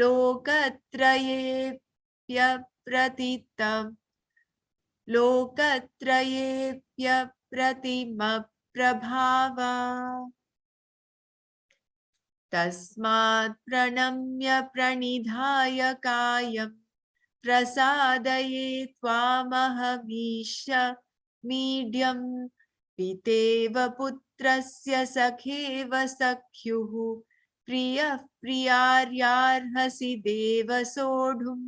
A: लोकत्रयेऽप्यप्रतिमप्रभावा तस्मात् प्रणम्य प्रणिधाय कायं प्रसादये त्वामहमीश मीड्यं पितेव पुत्रस्य सखेव सख्युः प्रियः प्रियार्यार्हसि देव सोढुम्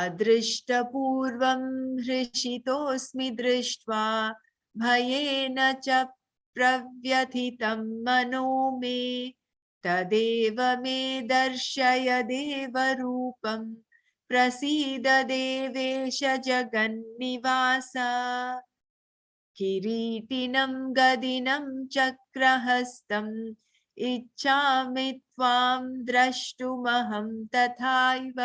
A: अदृष्टपूर्वं हृषितोऽस्मि दृष्ट्वा भयेन च प्रव्यथितं मनो मे तदेव मे दर्शय देवरूपं प्रसीद देवेश जगन्निवास किरीटिनं गदिनं चक्रहस्तम् इच्छामि त्वां द्रष्टुमहं तथैव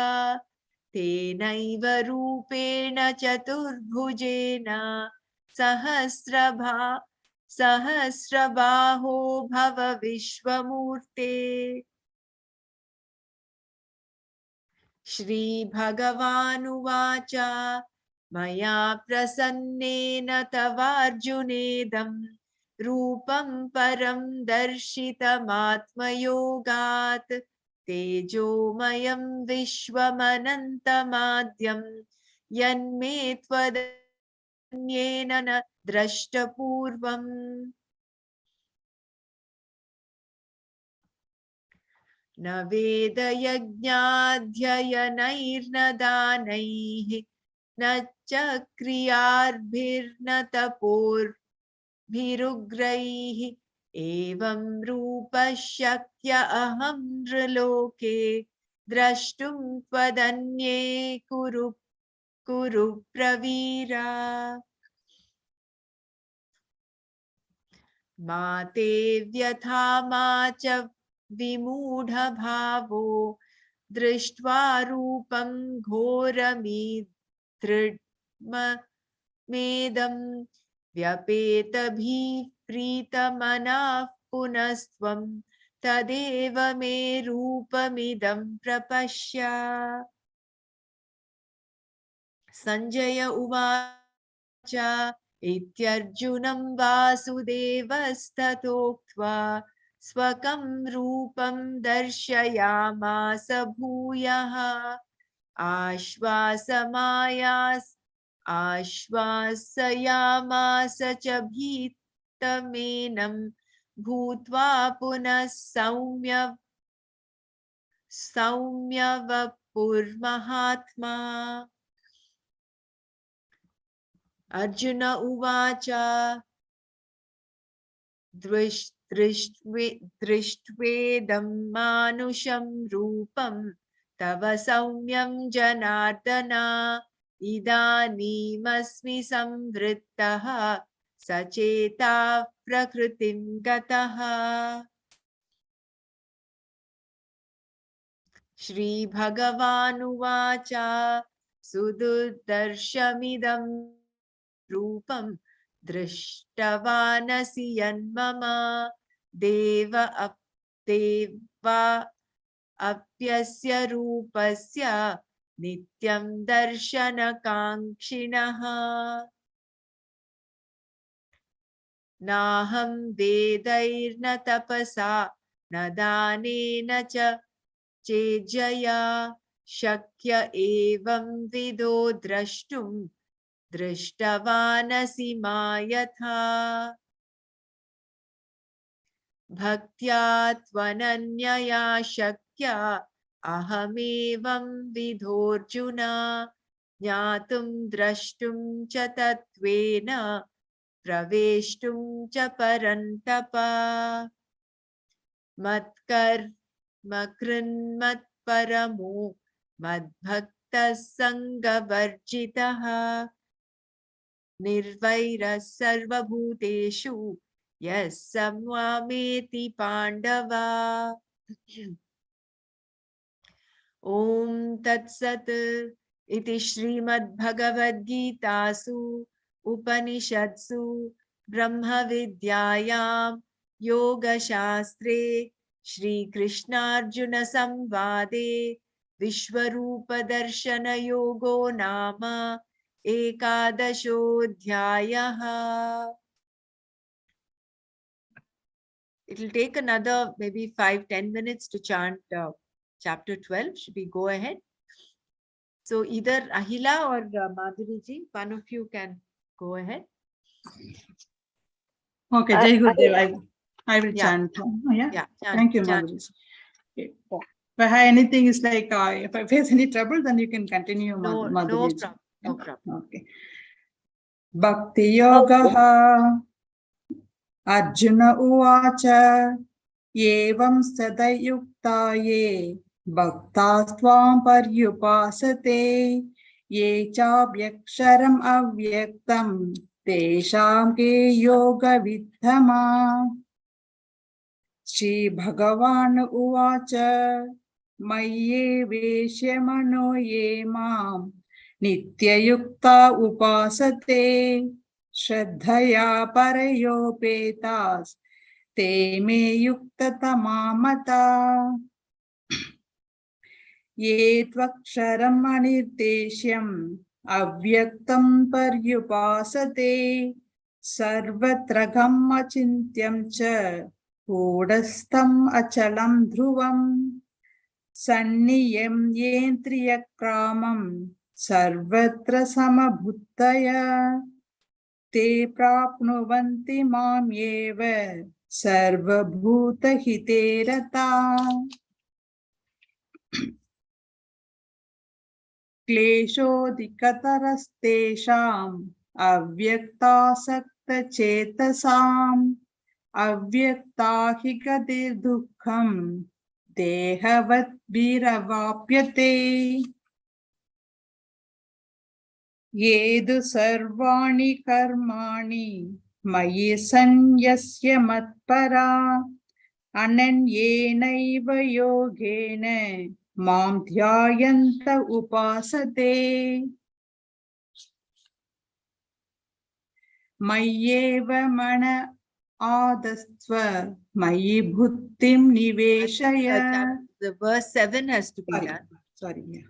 A: तेनैव रूपेण चतुर्भुजेन सहस्रबाहो भव विश्वमूर्ते श्रीभगवानुवाच मया प्रसन्नेन तवार्जुनेदं रूपं परं दर्शितमात्मयोगात् तेजोमयं विश्वमनन्तमाद्यं यन्मे त्वदन्येन न द्रष्टपूर्वम् न वेदयज्ञाध्ययनैर्न दानैः न च क्रियार्भिर्न तपोर्भिरुग्रैः एवं रूपः शक्य अहं नृलोके द्रष्टुं त्वदन्ये कुरु प्रवीरा मा ते व्यथा मा च विमूढभावो दृष्ट्वा रूपं घोरमिदृग्मेदं व्यपेतभिः प्रीतमनाः पुनस्त्वं तदेव मे रूपमिदं प्रपश्य संजय उवाच इत्यर्जुनं वासुदेवस्ततोक्त्वा स्वकं रूपं दर्शयामास भूयः आश्वासयामास च भीतमेनं भूत्वा पुनः सौम्यवपुर्महात्मा। अर्जुन उवाच दृष्ट्वेदं मानुषं रूपं तव सौम्यं जनार्दन इदानीमस्मि संवृत्तः सचेता प्रकृतिं गतः। श्रीभगवानुवाच सुदुर्दर्शमिदं रूपं दृष्टवानसि यन्मम देवाप्यस्य रूपस्य नित्यं दर्शनकाङ्क्षिणः। नाहं वेदैर्न तपसा न दानेन च चेज्जया शक्य एवं विदो द्रष्टुं दृष्टवानसि मा यथा। भक्त्या त्वनन्यया शक्या अहमेवं विधोऽर्जुन ज्ञातुं द्रष्टुं च तत्त्वेन प्रवेष्टुं च परन्तप। मत्कर्म कृन्मत्परमो मद्भक्तः सङ्गवर्जितः निर्वैरः सर्वभूतेषु यः स मामेति पाण्डव। ॐ तत्सत् इति श्रीमद्भगवद्गीतासु उपनिषत्सु ब्रह्मविद्यायां योगशास्त्रे श्रीकृष्णार्जुनसंवादे विश्वरूपदर्शनयोगो नाम एकादशोऽध्यायः। It will take another maybe 5-10 minutes to chant chapter 12. Should we go ahead? So either Ahila or Madhuri ji, one of you can go ahead.
I: Okay, Jai Gurudev, I will chant. Yeah.
A: Chant,
I: Thank you, Madhuri. Okay. If I have anything, is like if I face any trouble, then you can continue,
A: No,
I: Madhuri.
A: no problem.
I: Okay. Bhakti Yogaha Arjuna Uvacha Evam Sadayukta Ye Bhaktasvam Paryupasate Ye Chabhyaksharam Avyaktam Tesham Ke Yoga Vidhama. Shri Bhagavan Uvacha Maye Veshyamano Ye Mam Nityayukta Upasate Shraddhaya Parayopetas Te Me Yukta Tamamata Ye Tvaksharam Anirdeshyam Avyaktam Paryupasate Sarvatragam Achintyam Cha Kodastham Achalam Dhruvam Sanniyam Yentriyakramam Sarvatra Samabhuttaya Te Prapnuvanti Mam Yeva Sarvabhuta Hiterata. Kleshodikatarastesham Avyaktasakta Chetasam Avyaktahigadir Dukkham Dehavat Viravapyate Yedu Sarvani Karmani Mayi Sanyasya Matpara Ananyenaiva Yogene Mam Dhyayanta Upasate Mayyeva Mana Adastva Mayi Bhuttim Niveshaya.
A: The verse 7 has to be done.
I: Sorry, yeah.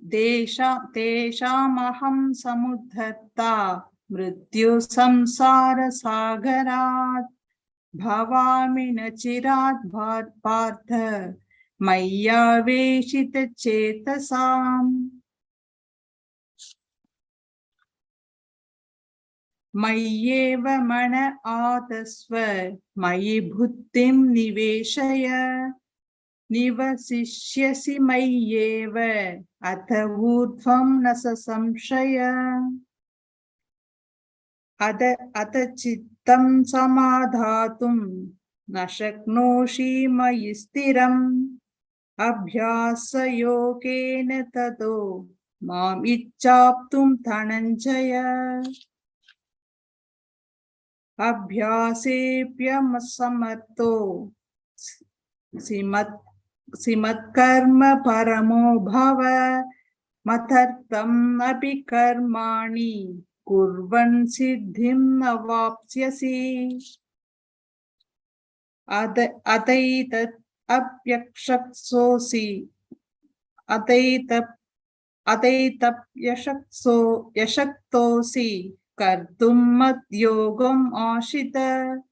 I: Teshamaham samudharta mrityu samsara sagarat bhavami nachirat partha maya veshita chetasam mayyeva mana atasva mayi bhuttim niveshaya Nivasishyasi mayyeva atha urdhvam nasa samshaya Atha chittam samadhatum nashaknoshi mayi stiram Abhyasa yogena tato mam ichchaptum dhananjaya Abhyasepyam samatto Simatkarma paramo bhava matartam api karmani kurvan siddhim avapsyasi ataitat apyakshaksosi yashaktosi kartum mat yogam ashita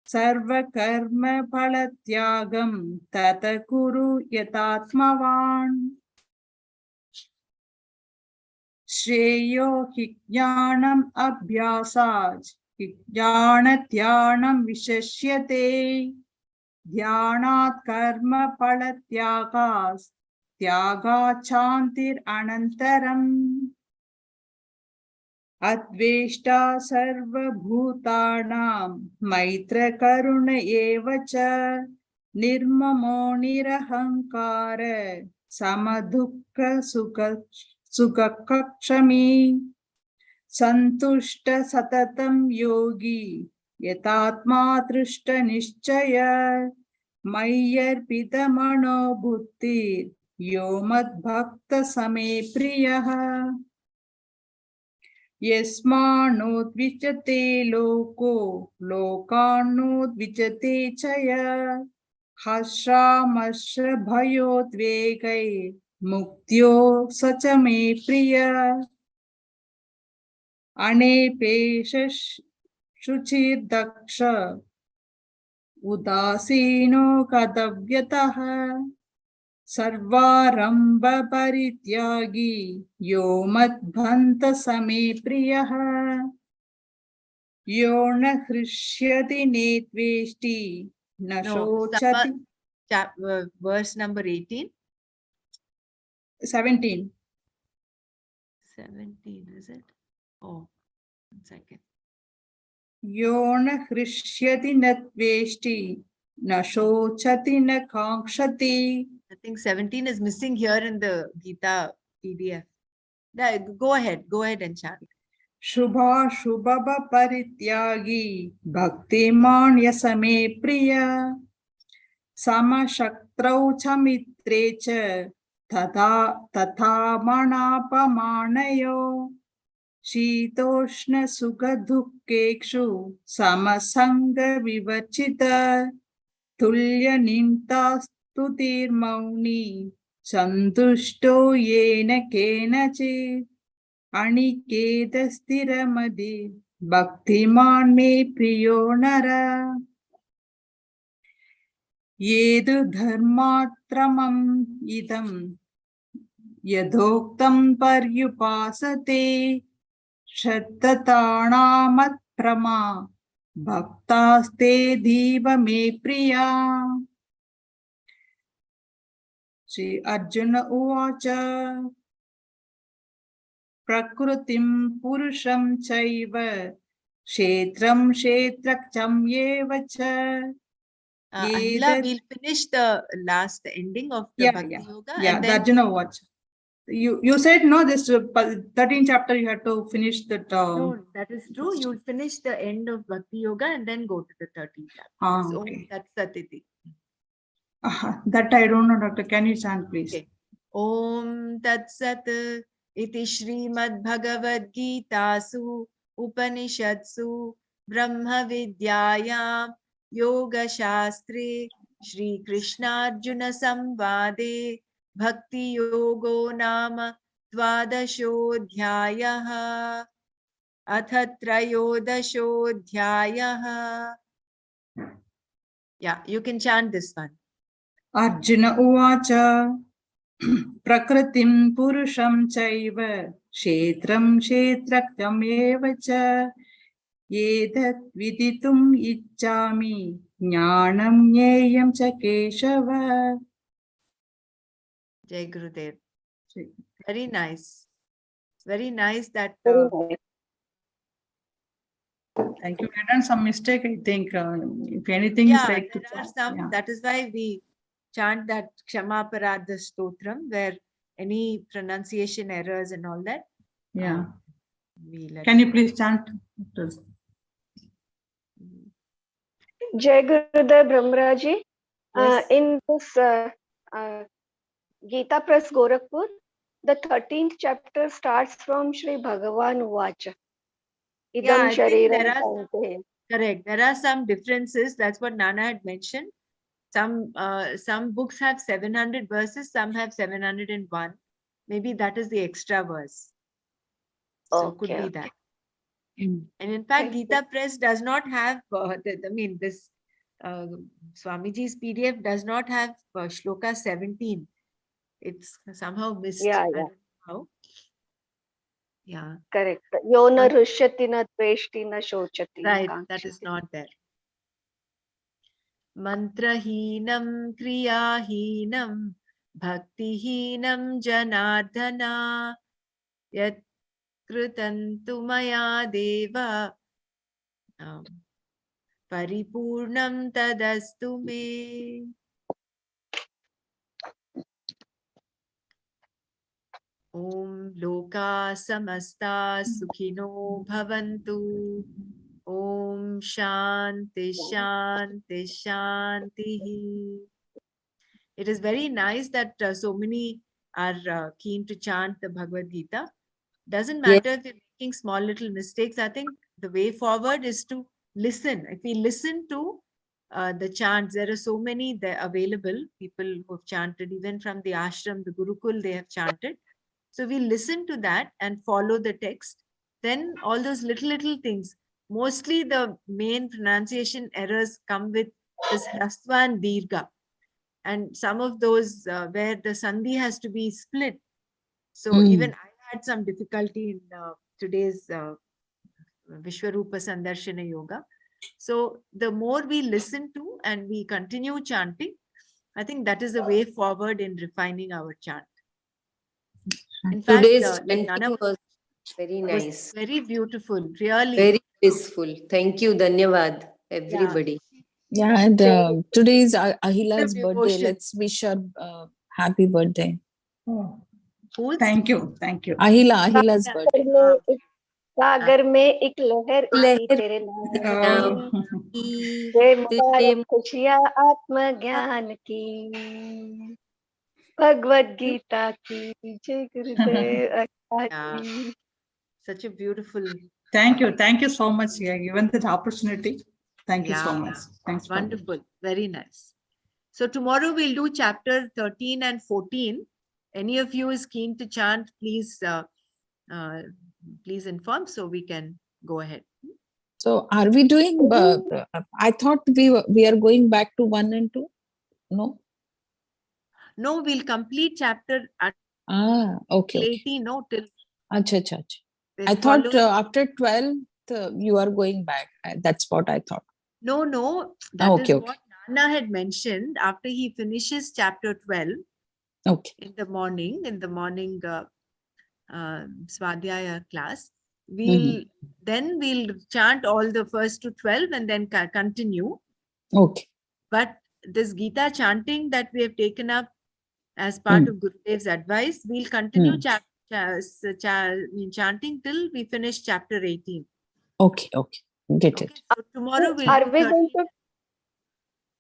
I: Sarva karma phalatyagam tata kuru yatatmavan Shreyo hijnanam abhyasaj hijnanathyanam vishashyate dhyanat karma phalatyagas tyagachantir anantaram Adveshta sarva bhutanam maitra karuna evacha nirmamo nirahankara samadukka sukakakshami santushta satatam yogi yatatma trishta nishchaya mayyarpita mano bhuttir yomad bhakta same priyaha Yasmanodvicate loko lokanodvicate chaya Hashramashra bhayodvegai muktyo sachame priya Anepesha shuchir daksha udasino kadavyataha Sarvaramba parityagi yo madbhanta same priyaha yo na hrishyati netveshti na shochati.
A: Verse number 18.
I: 17.
A: 17, is it? Oh, 1 second.
I: Yo na hrishyati natveshti na shochati na kankshati.
A: I think 17 is missing here in the Gita PDF. Go ahead and chant.
I: Shubha Shubhava Parityagi Bhaktiman Yasame Priya Sama Shaktrau Chamitrecha Tatha Manapamanayo Shitoshna Sukha Dukkekshu Samasanga Vivachita Tulya Ninta Stutir Mauni Santushto Yena Kenachit Aniketa stiramadi bhaktiman me priyo nara yedu dharmatramam idam yadhoktam paryupasate shraddhatanamat prama bhaktaste diva me priya Shri Arjuna uvacha Prakrutim Purusham Chaiva Kshetram Kshetrakcham Yevacha
A: Ahila, we'll finish the last ending of the Bhakti Yoga.
I: Yeah,
A: and
I: the
A: then
I: Arjuna watch. You said no, this 13th chapter you had to finish that.
A: No, that is true. You'll finish the end of Bhakti Yoga and then go to the 13th chapter. So
I: Okay.
A: that's Satiti.
I: That I don't know, Doctor. Can you chant, please?
A: Okay. Om Tat Sat Iti Srimad Bhagavad Gita Su Upanishadsu Brahma Vidyayam Yoga Shastre Shri Krishna Arjuna Samvade Bhakti Yogo Nama Dvadashodhyayah Atha Trayodashodhyayah. Yeah, you can chant this one.
I: Arjuna Uvacha Prakritim Purusham Chaiva Kshetram Kshetraktam Evacha Yedat Viditum Ichchami Jnanam Nyayam Cha Keshava.
A: Jai Gurudev. Very nice. Very nice that.
E: Very nice.
I: Thank you. We done some mistake, I think. If anything is like to
A: there are some. That is why we chant that Kshama Parada Stotram, where any pronunciation errors and all that.
I: Yeah.
A: We let
I: Can you please chant?
E: Jai Gurudev Brahmaraji.
A: Yes.
E: In this Gita Press Gorakhpur, the 13th chapter starts from Shri Bhagavan Uvacha. Idam
A: I think there
E: Shariram
A: are correct. There are some differences. That's what Nana had mentioned. Some books have 700 verses, some have 701. Maybe that is the extra verse. So could be that. And in fact, Gita Press does not have, this Swamiji's PDF does not have Shloka 17. It's somehow missed.
E: Yeah,
A: I
E: yeah.
A: don't know how. Yeah.
E: Correct. Yona Rushyati na Tveshti na Shochati.
A: Right, that is not there. Mantrahinam kriyahinam bhaktihinam janardhana yat kritantu maya deva paripurnam tadastu me. Om loka samasta sukhino bhavantu. Om Shanti Shanti Shanti. It is very nice that so many are keen to chant the Bhagavad Gita. Doesn't matter if you're making small little mistakes. I think the way forward is to listen. If we listen to the chants, there are so many there available. People who have chanted, even from the ashram, the Gurukul, they have chanted. So we listen to that and follow the text. Then all those little things. Mostly the main pronunciation errors come with this Hrasva and Dirgha. And some of those where the Sandhi has to be split. So even I had some difficulty in today's Vishwarupa Sandarshana Yoga. So the more we listen to and we continue chanting, I think that is the way forward in refining our chant. In fact,
C: Today's
A: like
C: chanting was very nice.
A: Was very beautiful, really.
C: Very blissful. Thank you, Dhanyavad, everybody.
F: Yeah, and today is Ahila's
A: The
F: birthday.
A: devotion.
F: Let's wish her happy birthday.
I: Oh,
A: Who's?
I: thank you. Thank you.
F: Ahila's birthday.
E: सागर में एक लहर उठी तेरे नाम की जय मुबारक खुशियाँ आत्मज्ञान की भगवद गीता की जय Gurudev.
A: Such a beautiful.
I: Thank you so much. Yeah, given that opportunity. Thank you so much. Thanks.
A: Wonderful. Very nice. So tomorrow we'll do chapter 13 and 14. Any of you is keen to chant, please please inform so we can go ahead.
F: So are we doing, I thought we are going back to 1 and 2. No?
A: No, we'll complete chapter
F: okay.
A: 18, no, till.
F: Achha. I thought after 12 you are going back. That's what I thought.
A: No. That is what Nana had mentioned after he finishes chapter 12.
F: Okay.
A: In the morning Swadhyaya class, we'll chant all the first to 12 and then continue.
F: Okay.
A: But this Gita chanting that we have taken up as part of Gurudev's advice, we'll continue chanting till we finish chapter 18.
F: Okay. Get it.
A: So tomorrow we'll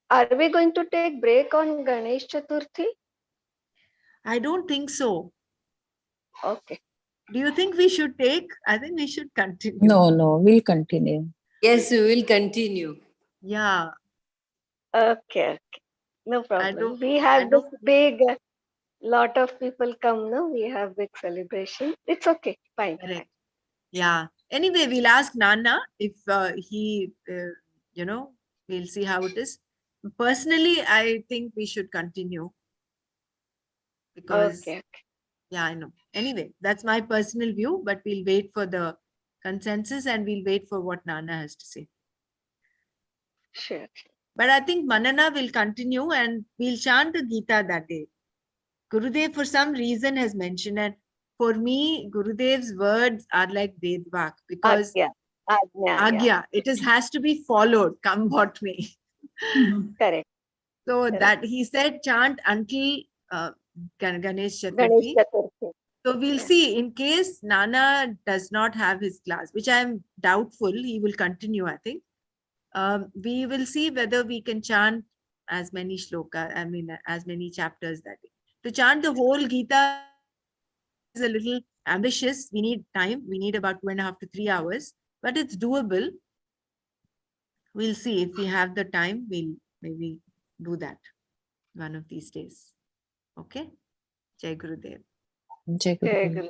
E: Are we going to take break on Ganesh Chaturthi?
A: I don't think so.
E: Okay.
A: Do you think we should take? I think we should continue.
F: No, we'll continue.
C: Yes, we will continue.
A: Yeah.
E: Okay. No problem. We have this big lot of people come, no? We have big celebration. It's okay. Fine.
A: Correct. Yeah. Anyway, we'll ask Nana if he, we'll see how it is. Personally, I think we should continue because,
E: Okay.
A: yeah, I know. Anyway, that's my personal view, but we'll wait for the consensus and we'll wait for what Nana has to say.
E: Sure.
A: But I think Manana will continue and we'll chant the Gita that day. Gurudev, for some reason, has mentioned, and for me, Gurudev's words are like Vedvak because Agya, it has to be followed, come what may.
E: Correct.
A: So
E: Correct.
A: that he said chant until Ganesh
E: Ganesh
A: Chaturthi.
E: Chaturthi.
A: So we'll see in case Nana does not have his class, which I am doubtful, he will continue, I think. We will see whether we can chant as many shloka, as many chapters that day. To chant the whole Gita is a little ambitious. We need time. We need about 2.5 to 3 hours, but it's doable. We'll see if we have the time. We'll maybe do that one of these days. Okay. Jai Gurudev.
F: Jai Gurudev.